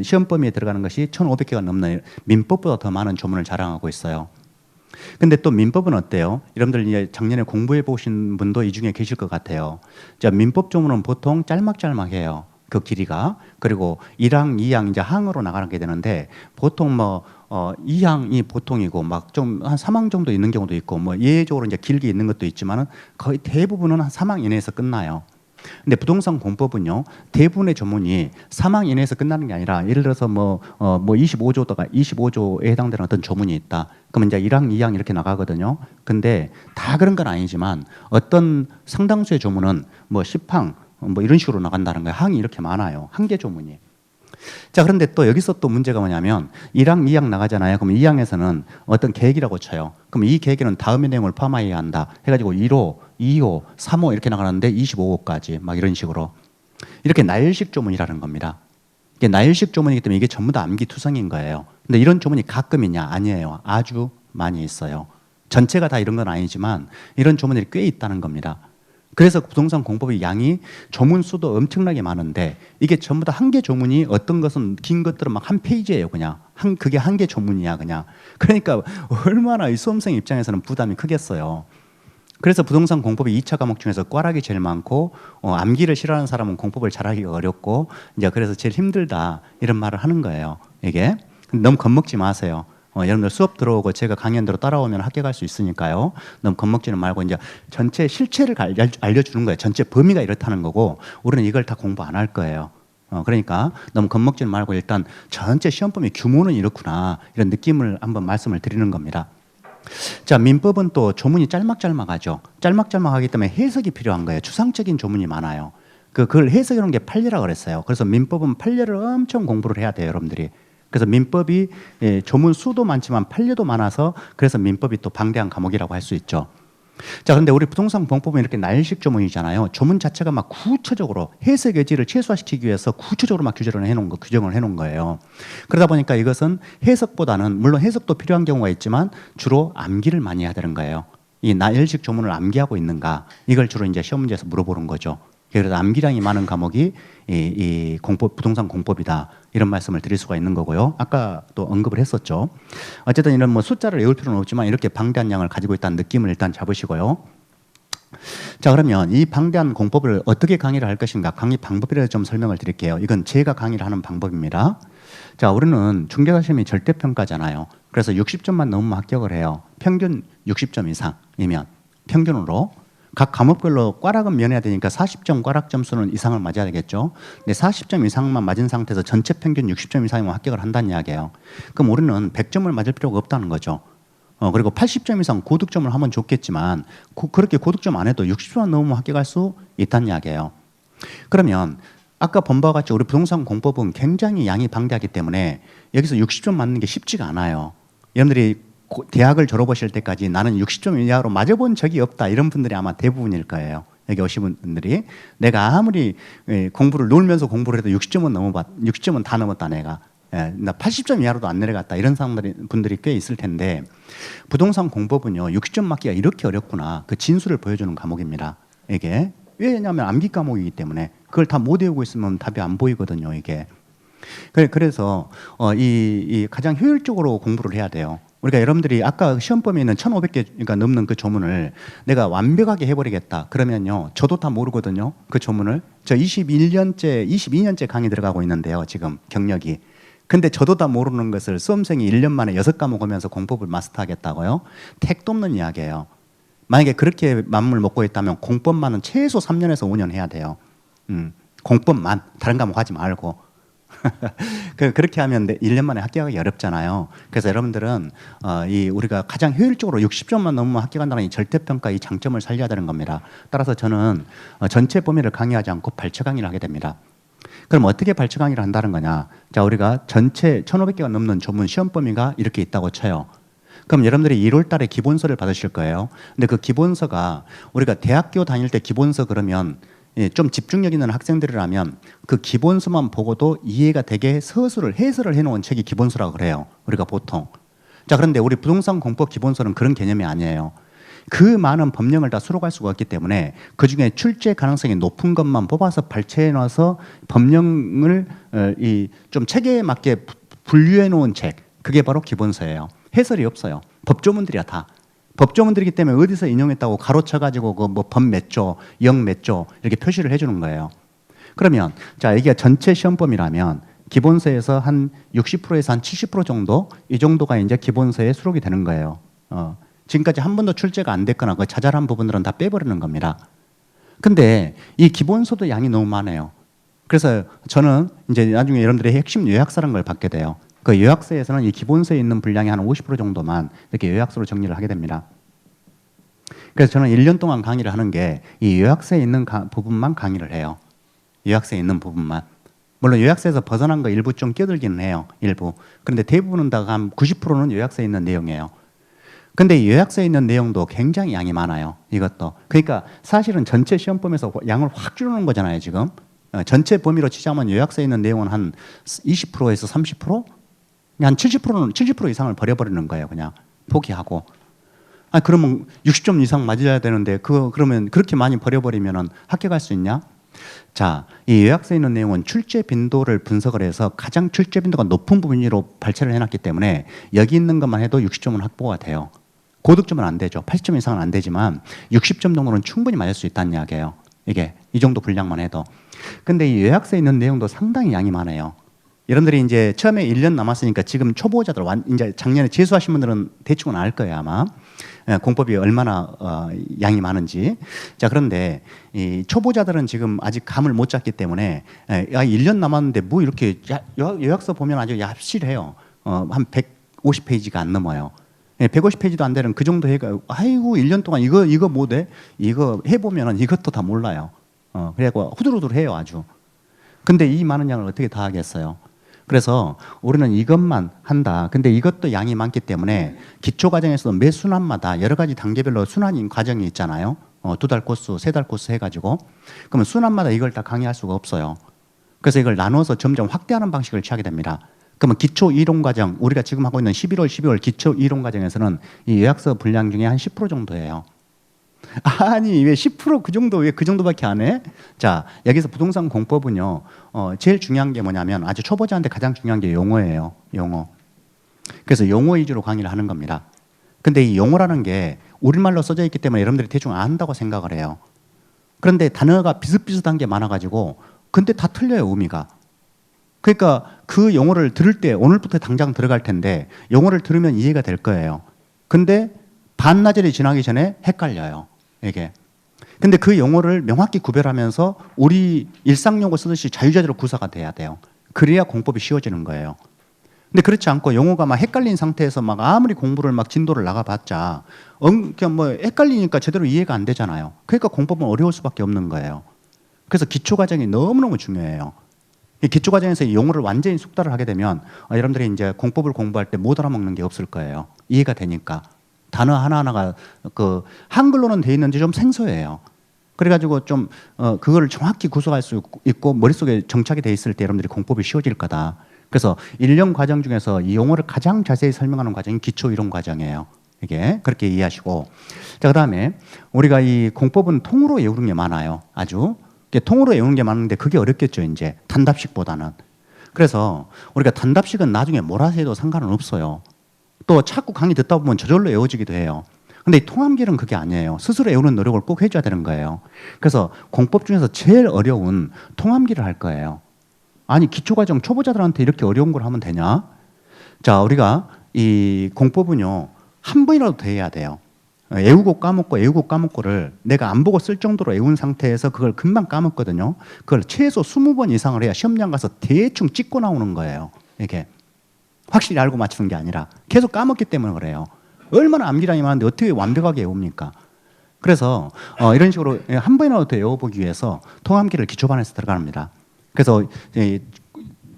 시험 범위에 들어가는 것이 1,500개가 넘는 민법보다 더 많은 조문을 자랑하고 있어요. 근데 또 민법은 어때요? 여러분들 이제 작년에 공부해 보신 분도 이 중에 계실 것 같아요. 자, 민법 조문은 보통 짤막짤막해요. 그 길이가. 그리고 1항, 2항 이제 항으로 나가게 되는데 보통 뭐 2항이 보통이고 막 좀 한 3항 정도 있는 경우도 있고 뭐 예외적으로 이제 길게 있는 것도 있지만은 거의 대부분은 한 3항 이내에서 끝나요. 근데 부동산 공법은요, 대부분의 조문이 3항 이내에서 끝나는 게 아니라, 예를 들어서 뭐 25조다가 25조에 해당되는 어떤 조문이 있다. 그러면 이제 1항, 2항 이렇게 나가거든요. 근데 다 그런 건 아니지만 어떤 상당수의 조문은 뭐 10항 뭐 이런 식으로 나간다는 거예요. 항이 이렇게 많아요. 한 개 조문이. 자, 그런데 또 여기서 또 문제가 뭐냐면 1항, 2항 나가잖아요. 그럼 2항에서는 어떤 계획이라고 쳐요. 그럼 이 계획에는 다음의 내용을 포함해야 한다. 해가지고 1호, 2호, 3호 이렇게 나가는데 25호까지 막 이런 식으로. 이렇게 나열식 조문이라는 겁니다. 이게 나열식 조문이기 때문에 이게 전부 다 암기투성인 거예요. 근데 이런 조문이 가끔 있냐? 아니에요. 아주 많이 있어요. 전체가 다 이런 건 아니지만 이런 조문들이 꽤 있다는 겁니다. 그래서 부동산 공법의 양이 조문 수도 엄청나게 많은데 이게 전부 다 한 개 조문이 어떤 것은 긴 것들은 막 한 페이지예요. 그냥 그게 한 개 조문이야 그냥. 그러니까 얼마나 이 수험생 입장에서는 부담이 크겠어요. 그래서 부동산 공법이 2차 과목 중에서 꽈락이 제일 많고 암기를 싫어하는 사람은 공법을 잘하기가 어렵고 이제 그래서 제일 힘들다 이런 말을 하는 거예요. 이게 너무 겁먹지 마세요. 여러분들 수업 들어오고 제가 강연대로 따라오면 합격할 수 있으니까요. 너무 겁먹지는 말고 이제 전체 실체를 알려주는 거예요. 전체 범위가 이렇다는 거고 우리는 이걸 다 공부 안 할 거예요. 그러니까 너무 겁먹지는 말고 일단 전체 시험 범위 규모는 이렇구나 이런 느낌을 한번 말씀을 드리는 겁니다. 자, 민법은 또 조문이 짤막짤막하죠. 짤막짤막하기 때문에 해석이 필요한 거예요. 추상적인 조문이 많아요. 그걸 해석하는 게 판례라고 그랬어요. 그래서 민법은 판례를 엄청 공부를 해야 돼요, 여러분들이. 그래서 민법이 조문 수도 많지만 판례도 많아서 그래서 민법이 또 방대한 과목이라고 할 수 있죠. 자, 그런데 우리 부동산 공법은 이렇게 나열식 조문이잖아요. 조문 자체가 막 구체적으로 해석 여지를 최소화시키기 위해서 구체적으로 막 규정을 해놓은 거예요. 그러다 보니까 이것은 해석보다는 물론 해석도 필요한 경우가 있지만 주로 암기를 많이 해야 되는 거예요. 이 나열식 조문을 암기하고 있는가 이걸 주로 이제 시험 문제에서 물어보는 거죠. 그래서 암기량이 많은 과목이 이 부동산 공법이다 이런 말씀을 드릴 수가 있는 거고요. 아까 또 언급을 했었죠. 어쨌든 이런 뭐 숫자를 외울 필요는 없지만 이렇게 방대한 양을 가지고 있다는 느낌을 일단 잡으시고요. 자, 그러면 이 방대한 공법을 어떻게 강의를 할 것인가 강의 방법이라도 좀 설명을 드릴게요. 이건 제가 강의를 하는 방법입니다. 자, 우리는 중개사 시험이 절대평가잖아요. 그래서 60점만 넘으면 합격을 해요. 평균 60점 이상이면 평균으로 각 과목별로 꽈락은 면해야 되니까 40점 꽈락 점수는 이상을 맞아야 되겠죠. 근데 40점 이상만 맞은 상태에서 전체 평균 60점 이상이면 합격을 한다는 이야기예요. 그럼 우리는 100점을 맞을 필요가 없다는 거죠. 그리고 80점 이상 고득점을 하면 좋겠지만 그렇게 고득점 안 해도 60점만 넘으면 합격할 수 있다는 이야기예요. 그러면 아까 본 바와 같이 우리 부동산 공법은 굉장히 양이 방대하기 때문에 여기서 60점 맞는 게 쉽지가 않아요. 여러분들이 대학을 졸업하실 때까지 나는 60점 이하로 맞아본 적이 없다 이런 분들이 아마 대부분일 거예요. 여기 오신 분들이 내가 아무리 공부를 놀면서 공부를 해도 60점은 다 넘었다 내가. 나 80점 이하로도 안 내려갔다 이런 분들이 꽤 있을 텐데 부동산 공법은요 60점 맞기가 이렇게 어렵구나 그 진수를 보여주는 과목입니다. 이게 왜냐하면 암기 과목이기 때문에 그걸 다 못 외우고 있으면 답이 안 보이거든요. 이게 그래서 이 가장 효율적으로 공부를 해야 돼요. 우리가 여러분들이 아까 시험 범위에 있는 1,500개가 넘는 그 조문을 내가 완벽하게 해버리겠다. 그러면요. 저도 다 모르거든요. 그 조문을. 저 22년째 강의 들어가고 있는데요. 지금 경력이. 근데 저도 다 모르는 것을 수험생이 1년 만에 6과목 오면서 공법을 마스터하겠다고요? 택도 없는 이야기예요. 만약에 그렇게 마음을 먹고 있다면 공법만은 최소 3년에서 5년 해야 돼요. 공법만. 다른 과목 하지 말고. 그렇게 하면 1년 만에 합격하기 어렵잖아요. 그래서 여러분들은 우리가 가장 효율적으로 60점만 넘으면 합격한다는 이 절대평가 이 장점을 살려야 되는 겁니다. 따라서 저는 전체 범위를 강의하지 않고 발췌 강의를 하게 됩니다. 그럼 어떻게 발췌 강의를 한다는 거냐? 자, 우리가 전체 1,500개가 넘는 조문 시험 범위가 이렇게 있다고 쳐요. 그럼 여러분들이 1월 달에 기본서를 받으실 거예요. 근데 그 기본서가 우리가 대학교 다닐 때 기본서 그러면 좀 집중력 있는 학생들이라면 그 기본서만 보고도 이해가 되게 서술을 해설을 해놓은 책이 기본서라고 그래요. 우리가 보통. 자, 그런데 우리 부동산 공법 기본서는 그런 개념이 아니에요. 그 많은 법령을 다 수록할 수가 없기 때문에 그중에 출제 가능성이 높은 것만 뽑아서 발췌해 놔서 법령을 좀 체계에 맞게 분류해 놓은 책 그게 바로 기본서예요. 해설이 없어요. 법조문들이야 다. 법조문들이기 때문에 어디서 인용했다고 가로쳐가지고 그 뭐 법 몇 조, 영 몇 조 이렇게 표시를 해주는 거예요. 그러면 자 이게 전체 시험범위라면 기본서에서 한 60%에서 한 70% 정도 이 정도가 이제 기본서에 수록이 되는 거예요. 지금까지 한 번도 출제가 안 됐거나 그 자잘한 부분들은 다 빼버리는 겁니다. 근데 이 기본서도 양이 너무 많아요. 그래서 저는 이제 나중에 여러분들의 핵심 요약서라는 걸 받게 돼요. 그 요약서에서는 이 기본서에 있는 분량의 한 50% 정도만 이렇게 요약서로 정리를 하게 됩니다. 그래서 저는 1년 동안 강의를 하는 게 이 요약서에 있는 부분만 강의를 해요. 요약서에 있는 부분만. 물론 요약서에서 벗어난 거 일부 좀 끼어들기는 해요. 일부. 그런데 대부분은 다 한 90%는 요약서에 있는 내용이에요. 근데 이 요약서에 있는 내용도 굉장히 양이 많아요. 이것도. 그러니까 사실은 전체 시험범위에서 양을 확 줄여놓은 거잖아요, 지금. 전체 범위로 치자면 요약서에 있는 내용은 한 20%에서 30%? 한 70%는 70% 이상을 버려버리는 거예요, 그냥. 포기하고. 아, 그러면 60점 이상 맞아야 되는데 그러면 그렇게 많이 버려버리면은 합격할 수 있냐? 자, 이 요약서에 있는 내용은 출제 빈도를 분석을 해서 가장 출제 빈도가 높은 부분으로 발췌를 해놨기 때문에 여기 있는 것만 해도 60점은 확보가 돼요. 고득점은 안 되죠. 80점 이상은 안 되지만 60점 정도는 충분히 맞을 수 있다는 이야기예요. 이게 이 정도 분량만 해도. 근데 이 요약서에 있는 내용도 상당히 양이 많아요. 여러분들이 이제 처음에 1년 남았으니까 지금 초보자들 이제 작년에 재수하신 분들은 대충은 알 거예요, 아마. 공법이 얼마나 양이 많은지. 자, 그런데 이 초보자들은 지금 아직 감을 못 잡기 때문에 1년 남았는데 뭐 이렇게 요약서 보면 아주 얍실해요. 한 150페이지가 안 넘어요. 150페이지도 안 되는 그 정도 해가 아이고 1년 동안 이거 뭐 돼? 이거 해보면은 이것도 다 몰라요. 그래갖고 후들후들해요 아주. 근데 이 많은 양을 어떻게 다 하겠어요? 그래서 우리는 이것만 한다. 근데 이것도 양이 많기 때문에 기초과정에서도 매 순환마다 여러 가지 단계별로 순환인 과정이 있잖아요. 2달 코스, 3달 코스 해가지고. 그러면 순환마다 이걸 다 강의할 수가 없어요. 그래서 이걸 나눠서 점점 확대하는 방식을 취하게 됩니다. 그러면 기초 이론 과정, 우리가 지금 하고 있는 11월, 12월 기초 이론 과정에서는 이 요약서 분량 중에 한 10% 정도예요. 아니 왜 10% 그 정도 왜 그 정도밖에 안 해? 자, 여기서 부동산 공법은요. 제일 중요한 게 뭐냐면 아주 초보자한테 가장 중요한 게 용어예요. 용어. 그래서 용어 위주로 강의를 하는 겁니다. 근데 이 용어라는 게 우리말로 써져 있기 때문에 여러분들이 대충 안다고 생각을 해요. 그런데 단어가 비슷비슷한 게 많아가지고 근데 다 틀려요, 의미가. 그러니까 그 용어를 들을 때 오늘부터 당장 들어갈 텐데 용어를 들으면 이해가 될 거예요. 근데 반나절이 지나기 전에 헷갈려요. 이게. 근데 그 용어를 명확히 구별하면서 우리 일상 용어 쓰듯이 자유자재로 구사가 돼야 돼요. 그래야 공법이 쉬워지는 거예요. 근데 그렇지 않고 용어가 막 헷갈린 상태에서 막 아무리 공부를 막 진도를 나가봤자 그냥 뭐 헷갈리니까 제대로 이해가 안 되잖아요. 그러니까 공법은 어려울 수밖에 없는 거예요. 그래서 기초 과정이 너무너무 중요해요. 이 기초 과정에서 이 용어를 완전히 숙달을 하게 되면 여러분들이 이제 공법을 공부할 때 못 알아먹는 게 없을 거예요. 이해가 되니까. 단어 하나하나가 그 한글로는 돼 있는지 좀 생소해요. 그래가지고 좀 그거를 정확히 구성할 수 있고 머릿속에 정착이 돼 있을 때 여러분들이 공법이 쉬워질 거다. 그래서 1년 과정 중에서 이 용어를 가장 자세히 설명하는 과정이 기초 이론 과정이에요. 이게 그렇게 이해하시고. 자, 그다음에 우리가 이 공법은 통으로 외우는 게 많아요. 아주 통으로 외우는 게 많은데 그게 어렵겠죠. 이제 단답식보다는. 그래서 우리가 단답식은 나중에 몰아서 해도 상관은 없어요. 또 자꾸 강의 듣다 보면 저절로 외워지기도 해요. 근데 이 통합기는 그게 아니에요. 스스로 외우는 노력을 꼭 해줘야 되는 거예요. 그래서 공법 중에서 제일 어려운 통합기를 할 거예요. 아니 기초과정 초보자들한테 이렇게 어려운 걸 하면 되냐? 자, 우리가 이 공법은요 한 번이라도 더 해야 돼요. 외우고 까먹고를 내가 안 보고 쓸 정도로 외운 상태에서 그걸 금방 까먹거든요. 그걸 최소 20번 이상을 해야 시험장 가서 대충 찍고 나오는 거예요. 이게 확실히 알고 맞추는 게 아니라 계속 까먹기 때문에 그래요. 얼마나 암기량이 많은데 어떻게 완벽하게 외웁니까? 그래서 이런 식으로 한 번이라도 더 외워보기 위해서 통합기를 기초반에서 들어갑니다. 그래서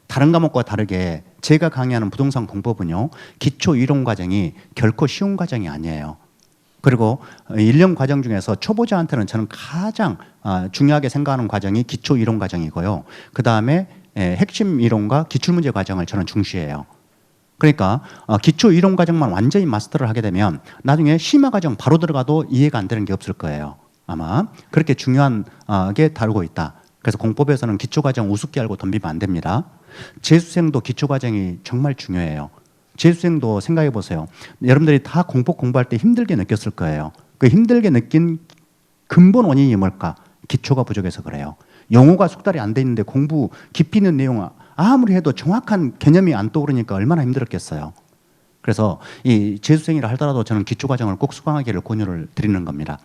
다른 과목과 다르게 제가 강의하는 부동산 공법은요 기초 이론 과정이 결코 쉬운 과정이 아니에요. 그리고 1년 과정 중에서 초보자한테는 저는 가장 중요하게 생각하는 과정이 기초 이론 과정이고요. 그 다음에 핵심 이론과 기출문제 과정을 저는 중시해요. 그러니까 기초 이론 과정만 완전히 마스터를 하게 되면 나중에 심화 과정 바로 들어가도 이해가 안 되는 게 없을 거예요. 아마 그렇게 중요한 게 다루고 있다. 그래서 공법에서는 기초 과정 우습게 알고 덤비면 안 됩니다. 재수생도 기초 과정이 정말 중요해요. 재수생도 생각해 보세요. 여러분들이 다 공법 공부할 때 힘들게 느꼈을 거예요. 그 힘들게 느낀 근본 원인이 뭘까? 기초가 부족해서 그래요. 용어가 숙달이 안 돼 있는데 공부 깊이 있는 내용 아무리 해도 정확한 개념이 안 떠오르니까 얼마나 힘들었겠어요. 그래서 이 재수생이라 하더라도 저는 기초과정을 꼭 수강하기를 권유를 드리는 겁니다.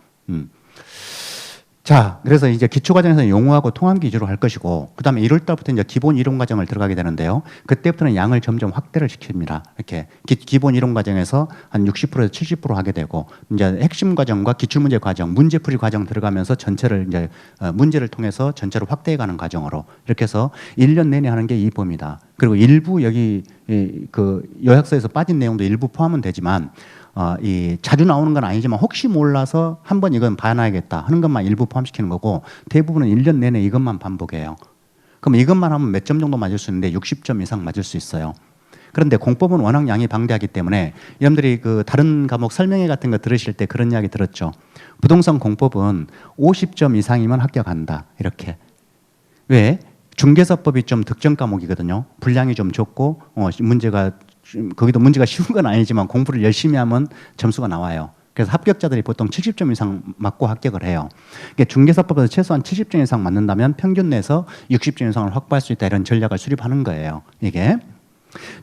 자, 그래서 이제 기초과정에서는 용어하고 통합 위주로 할 것이고, 그 다음에 1월달부터 이제 기본 이론과정을 들어가게 되는데요. 그때부터는 양을 점점 확대를 시킵니다. 이렇게 기본 이론과정에서 한 60%에서 70% 하게 되고, 이제 핵심 과정과 기출문제 과정, 문제풀이 과정 들어가면서 전체를 이제 문제를 통해서 전체로 확대해가는 과정으로 이렇게 해서 1년 내내 하는 게 이 법입니다. 그리고 일부 여기 그 요약서에서 빠진 내용도 일부 포함은 되지만, 이 자주 나오는 건 아니지만 혹시 몰라서 한번 이건 봐놔야겠다 하는 것만 일부 포함시키는 거고, 대부분은 1년 내내 이것만 반복해요. 그럼 이것만 하면 몇 점 정도 맞을 수 있는데 60점 이상 맞을 수 있어요. 그런데 공법은 워낙 양이 방대하기 때문에 여러분들이 그 다른 과목 설명회 같은 거 들으실 때 그런 이야기 들었죠. 부동산 공법은 50점 이상이면 합격한다. 이렇게. 왜? 중개사법이 좀 특정 과목이거든요. 분량이 좀 적고 문제가 거기도 문제가 쉬운 건 아니지만 공부를 열심히 하면 점수가 나와요. 그래서 합격자들이 보통 70점 이상 맞고 합격을 해요. 그러니까 중개사법에서 최소한 70점 이상 맞는다면 평균 내에서 60점 이상을 확보할 수 있다, 이런 전략을 수립하는 거예요. 이게.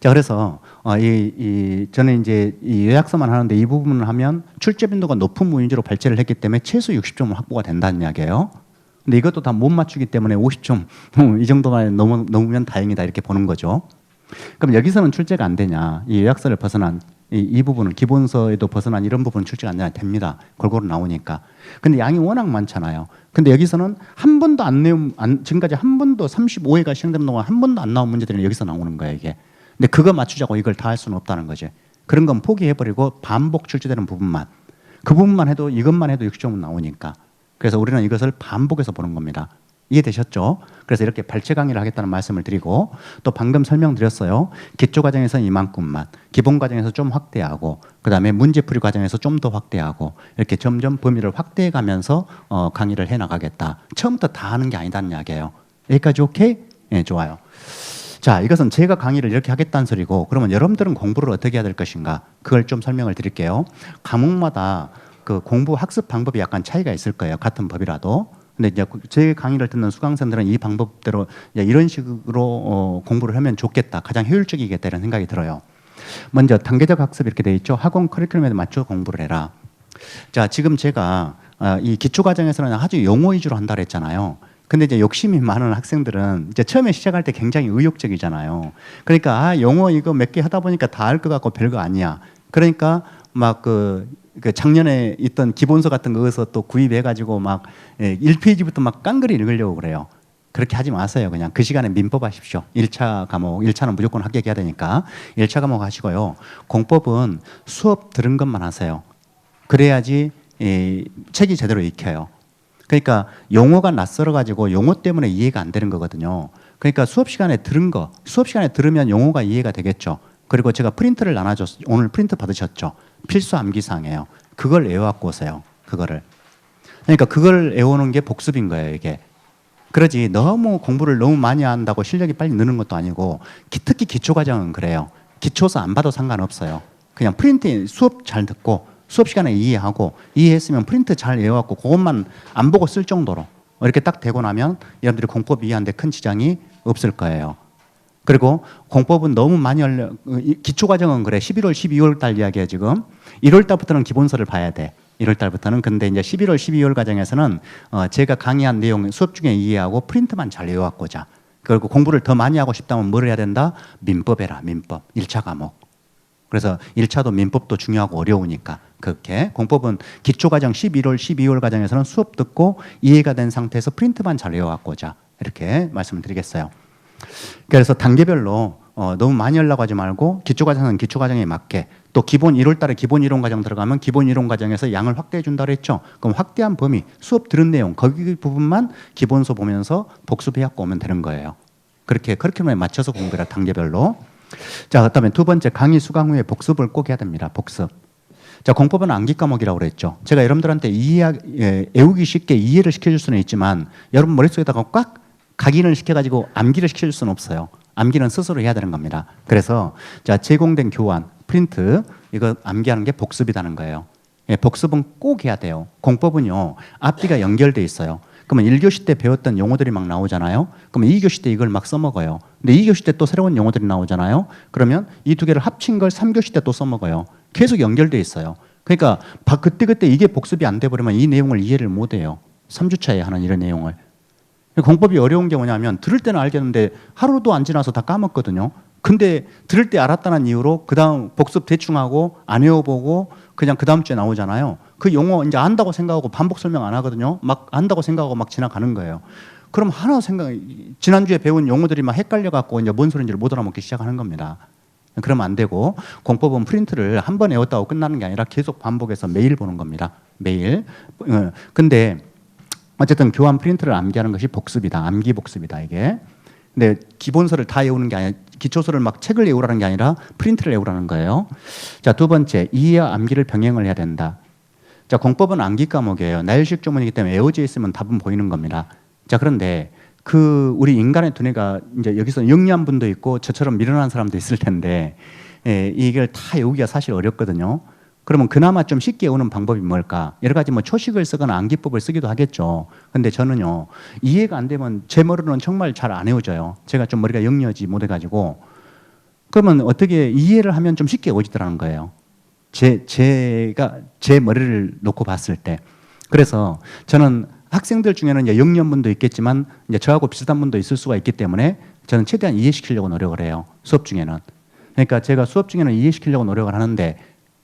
자, 그래서 저는 이제 이 요약서만 하는데 이 부분을 하면 출제 빈도가 높은 무인지로 발제를 했기 때문에 최소 60점은 확보가 된다는 이야기예요. 근데 이것도 다 못 맞추기 때문에 50점 이 정도만 넘으면 다행이다, 이렇게 보는 거죠. 그럼 여기서는 출제가 안 되냐? 이 요약서를 벗어난 이 부분은, 기본서에도 벗어난 이런 부분은 출제가 안 되냐? 됩니다. 골고루 나오니까. 근데 양이 워낙 많잖아요. 근데 여기서는 한 번도 지금까지 한 번도 35회가 시행되는 동안 한 번도 안 나온 문제들이 여기서 나오는 거예요, 이게. 근데 그거 맞추자고 이걸 다 할 수는 없다는 거지. 그런 건 포기해버리고 반복 출제되는 부분만, 그 부분만 해도, 이것만 해도 60점은 나오니까. 그래서 우리는 이것을 반복해서 보는 겁니다. 이해되셨죠? 그래서 이렇게 발췌 강의를 하겠다는 말씀을 드리고, 또 방금 설명드렸어요. 기초 과정에서는 이만큼만, 기본 과정에서 좀 확대하고, 그 다음에 문제풀이 과정에서 좀 더 확대하고, 이렇게 점점 범위를 확대해 가면서 강의를 해나가겠다. 처음부터 다 하는 게 아니다는 이야기예요. 여기까지 오케이? 네, 좋아요. 자, 이것은 제가 강의를 이렇게 하겠다는 소리고, 그러면 여러분들은 공부를 어떻게 해야 될 것인가? 그걸 좀 설명을 드릴게요. 과목마다 그 공부 학습 방법이 약간 차이가 있을 거예요. 같은 법이라도. 근데 이제 제 강의를 듣는 수강생들은 이 방법대로 이런 식으로 공부를 하면 좋겠다, 가장 효율적이겠다, 이런 생각이 들어요. 먼저 단계적 학습 이렇게 돼 있죠. 학원 커리큘럼에 맞춰 공부를 해라. 자, 지금 제가 이 기초 과정에서는 아주 용어 위주로 한다 그랬잖아요. 근데 이제 욕심이 많은 학생들은 이제 처음에 시작할 때 굉장히 의욕적이잖아요. 그러니까 용어 이거 몇 개 하다 보니까 다 알 것 같고 별거 아니야. 그러니까 막 그 작년에 있던 기본서 같은 거에서 또 구입해가지고 막 1페이지부터 막 깡그리 읽으려고 그래요. 그렇게 하지 마세요. 그냥 그 시간에 민법 하십시오. 1차 과목, 1차는 무조건 합격해야 되니까 1차 과목 하시고요. 공법은 수업 들은 것만 하세요. 그래야지 책이 제대로 익혀요. 그러니까 용어가 낯설어가지고 용어 때문에 이해가 안 되는 거거든요. 그러니까 수업 시간에 들은 거, 수업 시간에 들으면 용어가 이해가 되겠죠. 그리고 제가 프린트를 나눠줬어요. 오늘 프린트 받으셨죠? 필수 암기사항이에요. 그걸 외워갖고 오세요. 그거를. 그러니까 그걸 외우는 게 복습인 거예요, 이게. 그러지 너무 공부를 너무 많이 한다고 실력이 빨리 느는 것도 아니고, 특히 기초과정은 그래요. 기초서 안 봐도 상관없어요. 그냥 프린트 수업 잘 듣고 수업 시간에 이해하고, 이해했으면 프린트 잘 외워갖고 그것만 안 보고 쓸 정도로 이렇게 딱 되고 나면 여러분들이 공법 이해하는데 큰 지장이 없을 거예요. 그리고 공법은 너무 많이 기초과정은 그래. 11월, 12월 달 이야기야 지금. 1월 달부터는 기본서를 봐야 돼. 1월 달부터는. 근데 이제 11월, 12월 과정에서는 제가 강의한 내용 수업 중에 이해하고 프린트만 잘 외워갖고자. 그리고 공부를 더 많이 하고 싶다면 뭘 해야 된다? 민법 해라. 민법. 1차 과목. 그래서 1차도 민법도 중요하고 어려우니까. 그렇게 공법은 기초과정 11월, 12월 과정에서는 수업 듣고 이해가 된 상태에서 프린트만 잘 외워갖고자. 이렇게 말씀을 드리겠어요. 그래서 단계별로 너무 많이 하려고 하지 말고, 기초과정은 기초과정에 맞게, 또 기본 1월 달에 기본 이론 과정 들어가면 기본 이론 과정에서 양을 확대해 준다 그랬죠. 그럼 확대한 범위, 수업 들은 내용, 거기 부분만 기본서 보면서 복습해 갖고 오면 되는 거예요. 그렇게 커리큘럼에 맞춰서 공부해라, 단계별로. 자, 그다음에 두 번째, 강의 수강 후에 복습을 꼭 해야 됩니다. 복습. 자, 공법은 암기 과목이라고 그랬죠. 제가 여러분들한테 외우기 쉽게 이해를 시켜줄 수는 있지만, 여러분 머릿속에다가 꽉 각인을 시켜가지고 암기를 시켜줄 수는 없어요. 암기는 스스로 해야 되는 겁니다. 그래서 자, 제공된 교환, 프린트 이거 암기하는 게 복습이라는 거예요. 예, 복습은 꼭 해야 돼요. 공법은요, 앞뒤가 연결돼 있어요. 그러면 1교시 때 배웠던 용어들이 막 나오잖아요. 그러면 2교시 때 이걸 막 써먹어요. 근데 2교시 때 또 새로운 용어들이 나오잖아요. 그러면 이 두 개를 합친 걸 3교시 때 또 써먹어요. 계속 연결돼 있어요. 그러니까 그때그때 이게 복습이 안 돼버리면 이 내용을 이해를 못 해요. 3주차에 하는 이런 내용을. 공법이 어려운 게 뭐냐면 들을 때는 알겠는데 하루도 안 지나서 다 까먹거든요. 근데 들을 때 알았다는 이유로 그 다음 복습 대충 하고 안 외워보고 그냥 그 다음 주에 나오잖아요. 그 용어 이제 안다고 생각하고 반복 설명 안 하거든요. 막 안다고 생각하고 막 지나가는 거예요. 그럼 하나 지난주에 배운 용어들이 막 헷갈려갖고 이제 뭔 소리인지를 못 알아먹기 시작하는 겁니다. 그러면 안 되고 공법은 프린트를 한 번 외웠다고 끝나는 게 아니라 계속 반복해서 매일 보는 겁니다. 매일. 근데 어쨌든 교환 프린트를 암기하는 것이 복습이다. 암기 복습이다 이게. 근데 기본서를 다 외우는 게 아니라 기초서를 막 책을 외우라는 게 아니라 프린트를 외우라는 거예요. 자, 두 번째, 이해와 암기를 병행을 해야 된다. 자, 공법은 암기 과목이에요. 나열식 조문이기 때문에 외워져 있으면 답은 보이는 겁니다. 자, 그런데 우리 인간의 두뇌가 이제 여기서 영리한 분도 있고 저처럼 미련한 사람도 있을 텐데 이걸 다 외우기가 사실 어렵거든요. 그러면 그나마 좀 쉽게 외우는 방법이 뭘까? 여러 가지 뭐 초식을 쓰거나 암기법을 쓰기도 하겠죠. 근데 저는요, 이해가 안 되면 제 머리로는 정말 잘 안 외워져요. 제가 좀 머리가 영리하지 못해가지고. 그러면 어떻게 이해를 하면 좀 쉽게 외워지더라는 거예요. 제가 제 머리를 놓고 봤을 때. 그래서 저는 학생들 중에는 이제 영리한 분도 있겠지만 이제 저하고 비슷한 분도 있을 수가 있기 때문에 저는 최대한 이해시키려고 노력을 해요. 수업 중에는. 그러니까 제가 수업 중에는 이해시키려고 노력을 하는데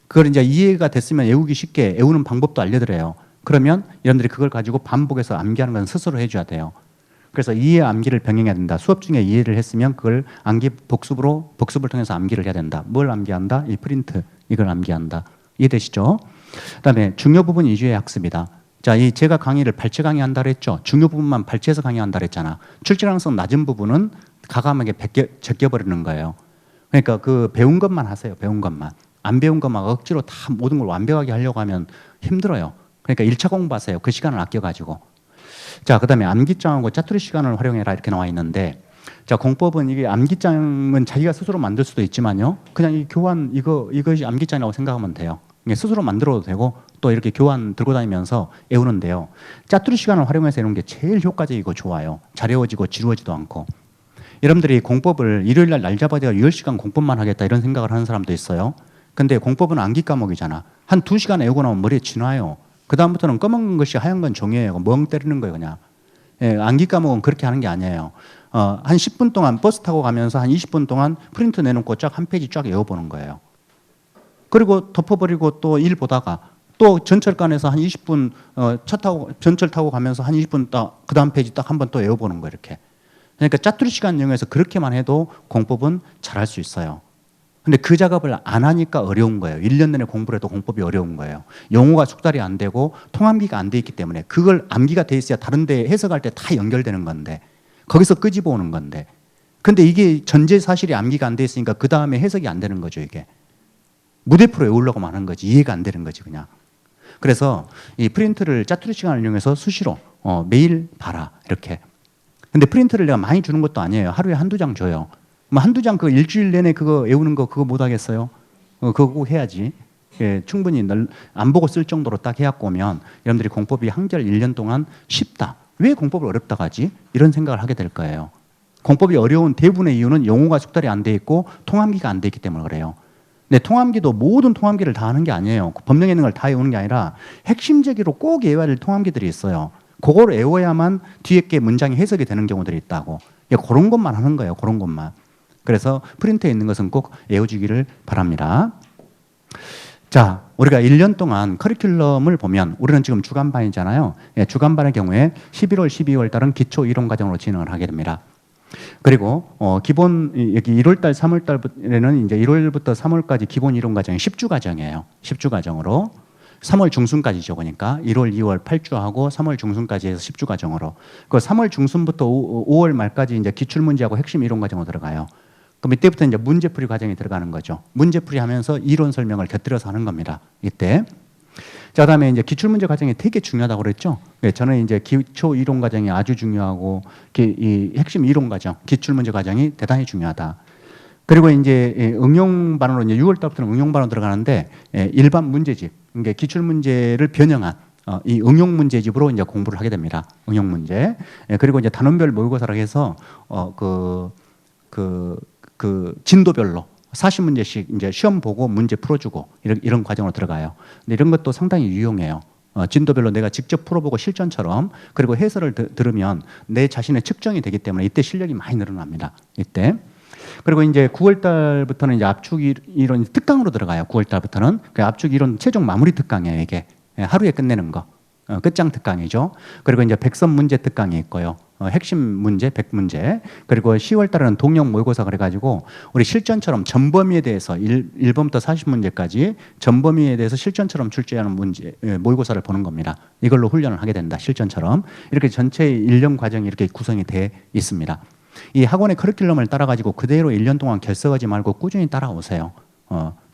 그걸 이제 이해가 됐으면 외우기 쉽게 외우는 방법도 알려드려요. 그러면 여러분들이 그걸 가지고 반복해서 암기하는 건 스스로 해줘야 돼요. 그래서 이해 암기를 병행해야 된다. 수업 중에 이해를 했으면 그걸 복습을 통해서 암기를 해야 된다. 뭘 암기한다? 이 프린트 이걸 암기한다. 이해되시죠? 그다음에 중요 부분 위주의 학습이다. 자, 제가 강의를 발췌 강의한다 그랬죠. 중요 부분만 발췌해서 강의한다 그랬잖아. 출제 가능성 낮은 부분은 가감하게 제껴버리는 거예요. 그러니까 그 배운 것만 하세요. 배운 것만. 안 배운 것만 억지로 다 모든 걸 완벽하게 하려고 하면 힘들어요. 그러니까 1차 공부하세요. 그 시간을 아껴가지고. 자, 그 다음에 암기장하고 짜투리 시간을 활용해라 이렇게 나와 있는데, 자, 공법은 이게 암기장은 자기가 스스로 만들 수도 있지만요. 그냥 이 교환 이것이 암기장이라고 생각하면 돼요. 스스로 만들어도 되고 또 이렇게 교환 들고 다니면서 외우는데요. 짜투리 시간을 활용해서 외우는 게 제일 효과적이고 좋아요. 잘 외워지고 지루하지도 않고. 여러분들이 공법을 일요일 날 잡아서 10시간 공법만 하겠다 이런 생각을 하는 사람도 있어요. 근데 공법은 암기 과목이잖아. 한 2시간 외우고 나면 머리에 지나요. 그 다음부터는 검은 것이 하얀 건 종이에요. 멍 때리는 거예요 그냥. 예, 암기 과목은 그렇게 하는 게 아니에요. 한 10분 동안 버스 타고 가면서 한 20분 동안 프린트 내놓고 쫙 한 페이지 쫙 외워보는 거예요. 그리고 덮어버리고 또 일 보다가 또 전철관에서 한 20분 전철 타고 가면서 한 20분 딱 그 다음 페이지 딱 한 번 또 외워보는 거예요 이렇게. 그러니까 짜투리 시간 이용해서 그렇게만 해도 공법은 잘할 수 있어요. 근데 그 작업을 안 하니까 어려운 거예요. 1년 내내 공부를 해도 공법이 어려운 거예요. 용어가 숙달이 안 되고 통암기가 안 돼 있기 때문에 그걸 암기가 돼 있어야 다른 데 해석할 때 다 연결되는 건데 거기서 끄집어 오는 건데 근데 이게 전제 사실이 암기가 안 돼 있으니까 그 다음에 해석이 안 되는 거죠 이게. 무대표로 외우려고만 하는 거지 이해가 안 되는 거지 그냥. 그래서 이 프린트를 짜투리 시간을 이용해서 수시로 매일 봐라 이렇게. 근데 프린트를 내가 많이 주는 것도 아니에요. 하루에 한두 장 줘요. 뭐 한두 장 그거 일주일 내내 그거 외우는 거 그거 못 하겠어요? 그거 꼭 해야지. 예, 충분히 안 보고 쓸 정도로 딱 해갖고 오면 여러분들이 공법이 한결 1년 동안 쉽다. 왜 공법을 어렵다고 하지? 이런 생각을 하게 될 거예요. 공법이 어려운 대부분의 이유는 용어가 숙달이 안 돼 있고 통암기가 안 돼 있기 때문에 그래요. 근데 통암기도 모든 통암기를 다 하는 게 아니에요. 법령에 있는 걸 다 외우는 게 아니라 핵심적으로 꼭 외워야 될 통암기들이 있어요. 그걸 외워야만 뒤에 게 문장이 해석이 되는 경우들이 있다고. 그런 것만 하는 거예요. 그런 것만. 그래서 프린트에 있는 것은 꼭 외워주기를 바랍니다. 자, 우리가 1년 동안 커리큘럼을 보면 우리는 지금 주간반이잖아요. 예, 주간반의 경우에 11월, 12월 달은 기초 이론 과정으로 진행을 하게 됩니다. 그리고 기본 여기 1월 달, 3월 달에는 이제 1월부터 3월까지 기본 이론 과정이 10주 과정이에요. 10주 과정으로 3월 중순까지죠. 그러니까 1월, 2월 8주하고 3월 중순까지 해서 10주 과정으로. 그 3월 중순부터 5월 말까지 이제 기출 문제하고 핵심 이론 과정으로 들어가요. 그럼 이때부터 이제 문제풀이 과정이 들어가는 거죠. 문제풀이 하면서 이론 설명을 곁들여서 하는 겁니다. 이때. 자, 그다음에 이제 기출문제 과정이 되게 중요하다고 그랬죠. 네, 저는 이제 기초 이론 과정이 아주 중요하고 이 핵심 이론 과정, 기출문제 과정이 대단히 중요하다. 그리고 이제 응용 반원으로 이제 6월 달부터는 응용 반원 들어가는데 일반 문제집, 그러니까 기출 문제를 변형한 이 응용 문제집으로 이제 공부를 하게 됩니다. 응용 문제. 그리고 이제 단원별 모의고사를 해서 그 진도별로 40문제씩 이제 시험 보고 문제 풀어주고 이런 과정으로 들어가요. 근데 이런 것도 상당히 유용해요. 진도별로 내가 직접 풀어보고 실전처럼 그리고 해설을 들으면 내 자신의 측정이 되기 때문에 이때 실력이 많이 늘어납니다. 이때. 그리고 이제 9월 달부터는 이제 압축 이론 특강으로 들어가요. 9월 달부터는 그 압축 이론 최종 마무리 특강이에요. 이게 하루에 끝내는 거. 끝장 특강이죠. 그리고 이제 백선 문제 특강이 있고요. 핵심 문제 100문제. 그리고 10월 달에는 동영 모의고사 그래가지고 우리 실전처럼 전범위에 대해서 1번부터 40문제까지 전범위에 대해서 실전처럼 출제하는 문제 모의고사를 보는 겁니다. 이걸로 훈련을 하게 된다. 실전처럼. 이렇게 전체 1년 과정이 이렇게 구성이 돼 있습니다. 이 학원의 커리큘럼을 따라가지고 그대로 1년 동안 결석하지 말고 꾸준히 따라오세요.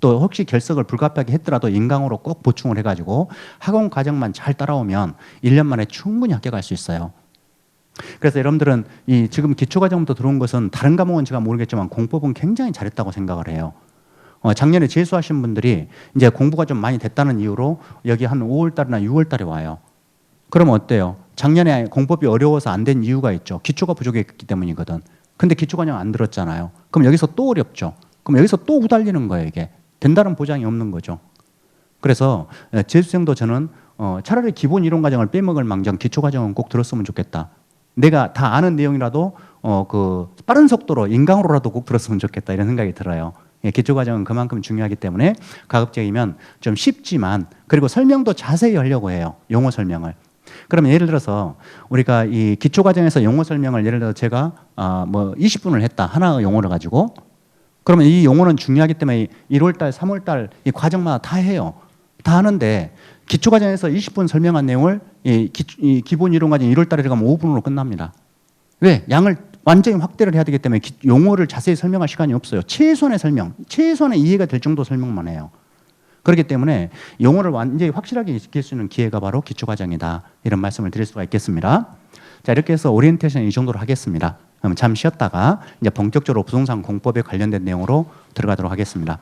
또 혹시 결석을 불가피하게 했더라도 인강으로 꼭 보충을 해가지고 학원 과정만 잘 따라오면 1년 만에 충분히 합격할 수 있어요. 그래서 여러분들은 이 지금 기초과정부터 들어온 것은 다른 과목은 제가 모르겠지만 공법은 굉장히 잘했다고 생각을 해요. 작년에 재수하신 분들이 이제 공부가 좀 많이 됐다는 이유로 여기 한 5월 달이나 6월 달에 와요. 그러면 어때요? 작년에 공법이 어려워서 안 된 이유가 있죠. 기초가 부족했기 때문이거든. 근데 기초과정 안 들었잖아요. 그럼 여기서 또 어렵죠. 그럼 여기서 또 후달리는 거예요. 이게 된다는 보장이 없는 거죠. 그래서 재수생도 저는 차라리 기본 이론 과정을 빼먹을 망정 기초 과정은 꼭 들었으면 좋겠다. 내가 다 아는 내용이라도 그 빠른 속도로 인강으로라도 꼭 들었으면 좋겠다 이런 생각이 들어요. 기초 과정은 그만큼 중요하기 때문에 가급적이면 좀 쉽지만 그리고 설명도 자세히 하려고 해요. 용어 설명을. 그러면 예를 들어서 우리가 이 기초 과정에서 용어 설명을 예를 들어 제가 뭐 20분을 했다. 하나의 용어를 가지고 그러면 이 용어는 중요하기 때문에 1월달, 3월달 이 과정마다 다 해요. 다 하는데 기초 과정에서 20분 설명한 내용을 이 기본 이론 과정 1월달에 들어가면 5분으로 끝납니다. 왜? 양을 완전히 확대를 해야 되기 때문에 용어를 자세히 설명할 시간이 없어요. 최소한의 설명, 최소한의 이해가 될 정도 설명만 해요. 그렇기 때문에 용어를 완전히 확실하게 익힐 수 있는 기회가 바로 기초 과정이다. 이런 말씀을 드릴 수가 있겠습니다. 자, 이렇게 해서 오리엔테이션 이 정도로 하겠습니다. 그럼 잠시 쉬었다가 이제 본격적으로 부동산 공법에 관련된 내용으로 들어가도록 하겠습니다.